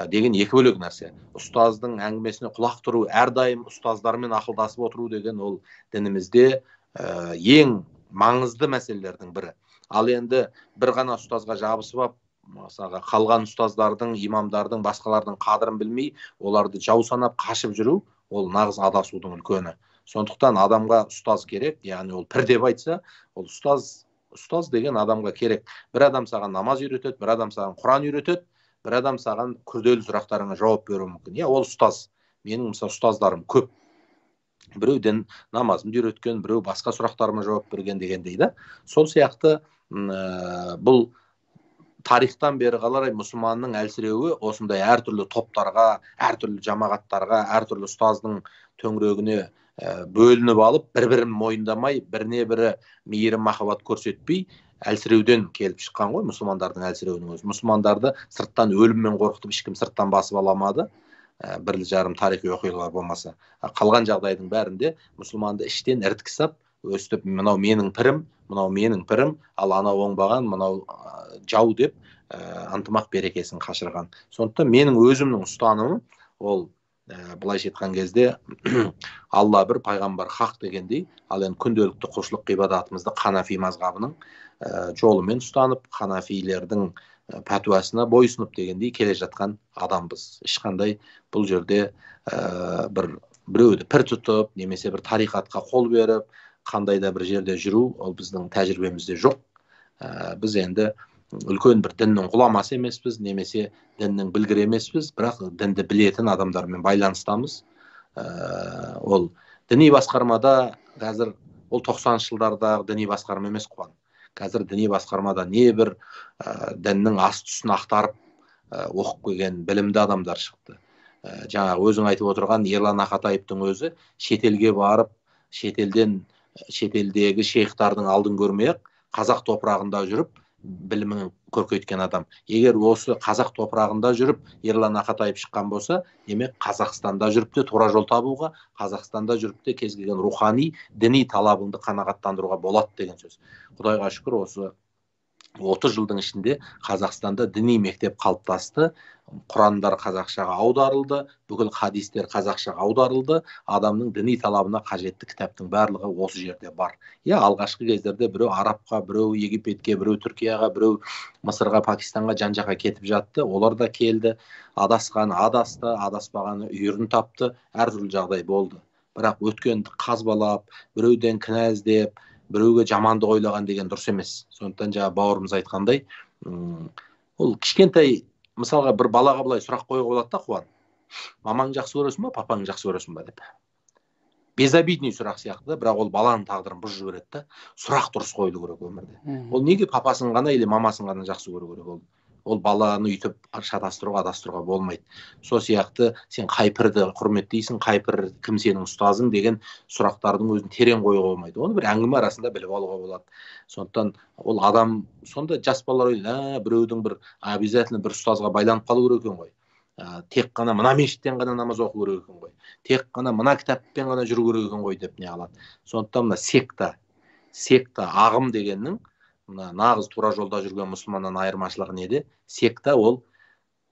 деген екі бөлек нәрсе. Ұстаздың әңгімесіне құлақ тұру, әрдайым ұстаздармен ақылдасып отыру деген ол дінімізде ең маңызды мәселелердің бірі. Ал енді бір ғана ұстазға жабысып алып, мысалға қалған ұстаздардың, имамдардың, басқалардың қадірін білмей, оларды жау санап қашып жүру, ол нағыз адасудың үлкені. Сондықтан адамға ұстаз керек, яғни ол пір деп айтса, ол ұстаз деген адамға керек. Бір адам саған намаз үйретеді, бір адам саған Құран үйретеді, бір адам саған күрделі сұрақтарыңа жауап беруі мүмкін. Ол ұстаз. Менің мысалы ұстаздарым көп. Біреуден намазымды үйреткен, біреу басқа сұрақтарыма жауап берген дегендей да. Сол сияқты бұл тарихтан бері қалай мұсылманның әлсіреуі осындай әртүрлі топтарға, әртүрлі жамағаттарға, әртүрлі ұстаздың төңірегіне бөлініп алып, бір-бірін мойындамай, біріне бірі мейірім махаббат көрсетпей, әлсіреуден келіп шыққан ғой мұсылмандардың әлсіреуінің өзі. Мұсылмандарды сырттан өліммен қорқытып, ешкім сырттан басып аламады. Бірлі жарым тарихи оқиғалар болмаса. Қалған жағдайдың бәрінде мұсылманды іштен іріткісіп, өстіп, мынау менің пірім, ал анау оңбаған, мынау жау деп ынтымақ берекесін қашырған. Сондықтан менің өзімнің ұстанымым ол былайша айтқан кезде алла бір, пайғамбар хақ дегендей, ал енді күнделікті құлшылық ғибадатымызды ханафи мазхабының жолымен ұстанып, ханафилердің пәтуасына бойсынып дегендей келе жатқан адамбыз. Ешқандай бұл жерде біреуді пір тұтып, немесе бір тарихатқа қол беріп, қандай да бір жерде жүру, ол біздің тәжірибемізде жоқ. Біз енді үлкен бір діннің ғұламасы емеспіз, немесе діннің білгірі емеспіз, бірақ дінді білетін адамдармен байланыстамыз. Ол діни басқармада қазір, ол 90-шы жылдардағы діни басқарма емес қуан. Қазір діни басқармада не бір діннің асты тұсын ақтарып оқып келген білімді адамдар шықты. Жаңағы өзің айтып отырған Ерлан Ақатаевтың өзі шетелге барып, шетелдегі шейхтардың алдын көрмей-ақ қазақ топырағында жүріп білімін көркейткен адам. Егер осы қазақ топырағында жүріп Ерлан Ақатаев шыққан болса, демек Қазақстанда жүріп те тура жол табуға, Қазақстанда жүріп те кез келген рухани, діни талабыңды қанағаттандыруға болады деген сөз. Құдайға шүкір, осы 30 жылдың ішінде Қазақстанда діни мектеп қалыптасты, Құрандар қазақшаға аударылды, бүкіл хадистер қазақшаға аударылды, адамның діни талабына қажетті кітаптың барлығы осы жерде бар. Алғашқы кездерде біреу Арабқа, біреу Египетке, біреу Түркияға, біреу Мысырға, Пакистанға, жан-жаққа кетіп жатты. Олар да келді, адасқаны адасты, адаспағаны үйірін тапты, әртүрлі жағдай болды. Бірақ өткенді қазбалап, біреуден кінә іздеп, біреуге жаманды ойлаған деген дұрыс емес. Сондықтан жаңа бауырымыз айтқандай, ол кішкентай, мысалға бір балаға былай сұрақ қоюға болады да, Қуан. Мамаң жақсы көресің ба, папаң жақсы көресің ба деп. Безобидный сұрақ сияқты, бірақ ол баланың тағдырын бұзып жібереді да. Сұрақ дұрыс қойылу керек өмірде. Ол неге папасын ғана или мамасын ғана жақсы көру керек? Ол баланы үйтіп шатастыруға, адастыруға болмайды. Сол сияқты сен қай пірді құрметтейсің, қай пір кім сенің ұстазың деген сұрақтардың өзін терең қоюға болмайды. Оны бір әңгіме арасында біліп алуға болады. Сондықтан ол адам, сонда жас балалар ойлайды, біреудің бір обязательно бір ұстазға байланып қалу керек екен ғой. Тек қана мына мешіттен ғана намаз оқу керек екен ғой. Тек қана мына кітаппен ғана жүру керек екен ғой деп не алады. Сондықтан мына секта ағым дегеннің нағыз тура жолда жүрген мұсылманнан айырмашылығы неде? Секта ол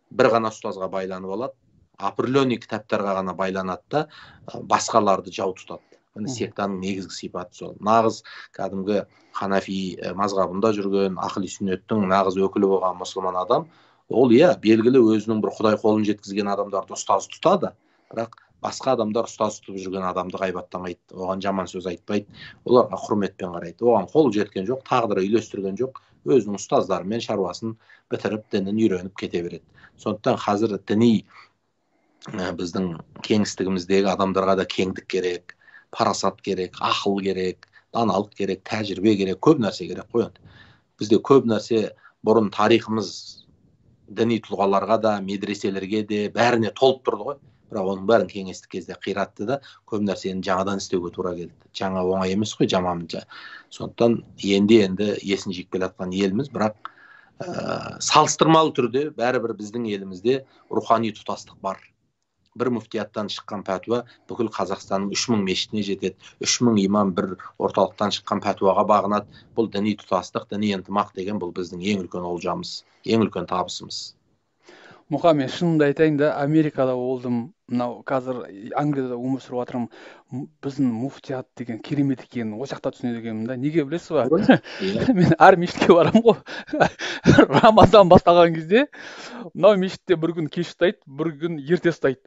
бір ғана ұстазға байланып алады, определенный кітаптарға ғана байланады да, басқаларды жау тұтады. Міне сектаның негізгі сипаты сол. Нағыз кәдімгі ханафи мазхабында жүрген, ахли сүннеттің нағыз өкілі болған мұсылман адам, ол белгілі өзінің бір құдай қолын жеткізген адамдарды ұстаз тұтады, бірақ басқа адамдар ұстаз тұтып жүрген адамды ғайбаттамайды, оған жаман сөз айтпайды, оларға құрметпен қарайды. Оған қол жеткен жоқ, тағдыры үйлестірген жоқ, өзінің ұстаздарымен шаруасын бітіріп, дінін үйреніп кете береді. Сондықтан қазір діни біздің кеңістігіміздегі адамдарға да кеңдік керек, парасат керек, ақыл керек, даналық керек, тәжірибе керек, көп нәрсе керек қой. Бізде көп нәрсе бұрын тарихымыз діни тұлғаларға да, медреселерге де бәріне толып тұрды ғой. Бірақ оның бәрін кеңестік кезде қиратты да, көп нәрсені жаңадан істеуге тура келді. Жаңа оңай емес қой, жаманша. Сондықтан енді есін жиіп келе жатқан еліміз, бірақ салыстырмалы түрде бәрібір біздің елімізде рухани тұтастық бар. Бір мүфтияттан шыққан пәтуа бүкіл Қазақстанның 3000 мешітіне жетеді. 3000 имам бір орталықтан шыққан пәтуаға бағынады. Бұл діни тұтастық, діни ынтымақ деген бұл біздің ең үлкен олжамыз, ең үлкен табысымыз. Мұқа, мен шынымды айтайын да, Америкада болдым, мынау қазір Англияда өмір сүріп жатырмын. Біздің муфтият деген керемет екенін осы жақта түсінеді екенмін да. Неге білесіз ба? Мен әр мешітке барамын ғой. Рамазан басталған кезде мынау мешітте бір күн кеш ұстайды, бір күн ерте ұстайды.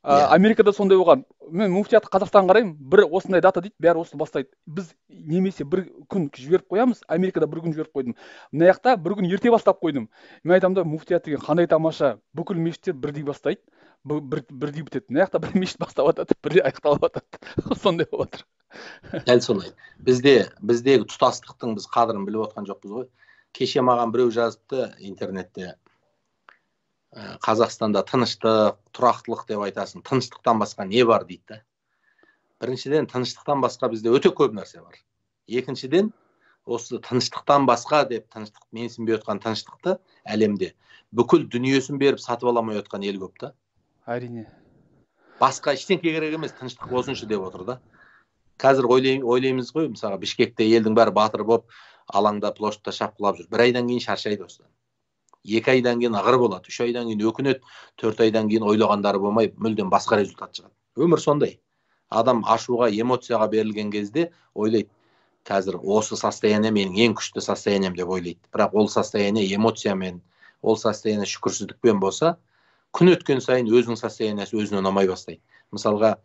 Америкада сондай болған. Мен муфтиятты Қазақстанға қараймын, бір осындай дата дейді, бәрі осы бастайды. Біз немесе бір күн жіберіп қоямыз, Америкада бір күн жіберіп қойдым. Мына жақта бір күн ерте бастап қойдым. Мен айтамын да, муфтият деген қандай тамаша, бүкіл мешіттер бірдей бастайды, бірдей бітеді. Мына жақта бір мешіт бастап жатады, бірдей аяқталып жатады. Сондай болып жатыр. Дәл солай. Біздегі тұтастықтың біз қадірін біліп отқан жоқпыз ғой. Кеше маған біреу жазыпты интернетте. Қазақстанда тыныштық, тұрақтылық деп айтасың. Тыныштықтан басқа не бар дейді. Біріншіден, тыныштықтан басқа бізде өте көп нәрсе бар. Екіншіден, осы тыныштықтан басқа деп тыныштық менсінбей отқан тыныштықты әлемде бүкіл дүниесін беріп сатып аламай отқан ел көп та. Әрине. Басқа ештеңе керек емес, тыныштық болсыншы деп отыр да. Қазір ойлаймыз ғой, мысалы Бішкекте елдің бәрі батыр болып, алаңда площадьта шапқылап жүр. Бір айдан кейін шаршайды осыдан. 2 айдан кейін ығыр болады, 3 айдан кейін өкінеді, 4 айдан кейін ойлағандары болмай мүлдем басқа результат шығады. Өмір сондай. Адам ашуға, эмоцияға берілген кезде ойлайды, қазір осы состояние менің ең күшті состоянием деп ойлайды. Бірақ ол состояние эмоциямен, ол состояние шүкірсіздікпен болса, күн өткен сайын өзінің состояниясы өзіне ұнамай бастайды. Мысалға,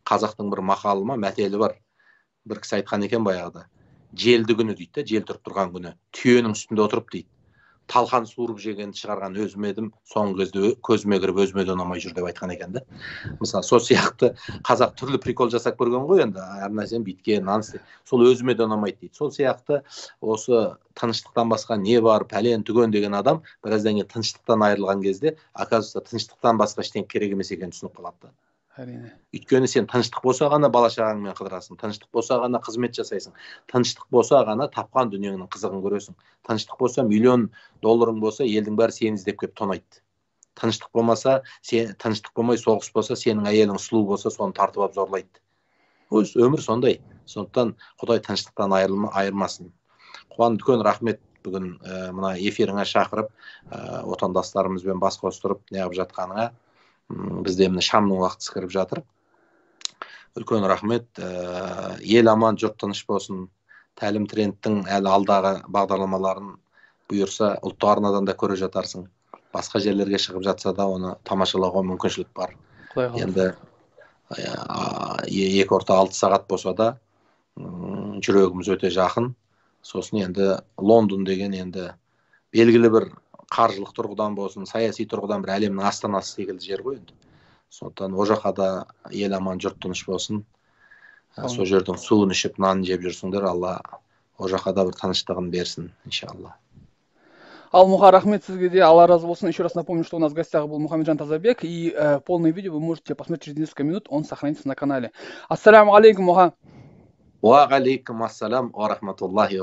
қазақтың бір мақалы ма, мәтелі бар. Бір кісі айтқан екен баяғыда. Желді күні дейді, жел тұрып тұрған күні. Түйенің үстінде отырып дейді. Талқан суырып жегенді шығарған өзім едім, соңғы кезде көзіме кіріп өзіме де ұнамай жүр деп айтқан екен да. Мысалы, сол сияқты қазақ түрлі прикол жасап көрген ғой енді, әр нәрсені битке, нан істе. Сол өзіме де ұнамайды дейді. Сол сияқты осы тыныштықтан басқа не бар, пәлен түген деген адам біраздан кейін тыныштықтан айырылған кезде, оказывается, тыныштықтан басқа ештеңе керек емес екенін түсініп қалады. Әрине. Өйткені сен тыныштық болса ғана бала шағаңмен қыдырасың, тыныштық болса ғана қызмет жасайсың, тыныштық болса ғана тапқан дүниеңнің қызығын көресің. Тыныштық болса, $1,000,000 болса, елдің бәрі сені іздеп келіп тонайды. Тыныштық болмаса, тыныштық болмай соғыс болса, сенің әйелің сұлу болса, соны тартып алып зорлайды. Өмір сондай. Сондықтан Құдай тыныштықтан айырмасын. Қуан, үлкен рахмет бүгін мына эфиріңе шақырып, отандастарымызбен бас қостырып неғып жатқаныңа. Бізде міне шамның уақыты кіріп жатыр. Үлкен рахмет. Ел аман, жұрт тыныш болсын. Тәлім трендтің әлі алдағы бағдарламаларын бұйырса, ұлттық арнадан да көре жатарсың. Басқа жерлерге шығып жатса да, оны тамашалауға мүмкіншілік бар. Енді 2 орта 6 сағат болса да, жүрегіміз өте жақын. Сосын енді Лондон деген енді белгілі бір қаржылық тұрғыдан болсын, саяси тұрғыдан бір әлемнің астанасы секілді жер ғой енді. Сондықтан о жаққа да ел аман, жұрт тыныш болсын. Сол жердің суын ішіп, нанын жеп жүрсіңдер, Алла о жаққа да бір тыныштығын берсін, иншалла. Алмуха, рахмет сізге де, Алла разы болсын. Еще раз напомню, что у нас в гостях был Мухаммеджан Тазабек, и полное видео вы можете посмотреть через несколько минут, он сохранится на канале. Ассаляму алейкум, Муха. Ва алейкум ассалям ва рахматуллахи.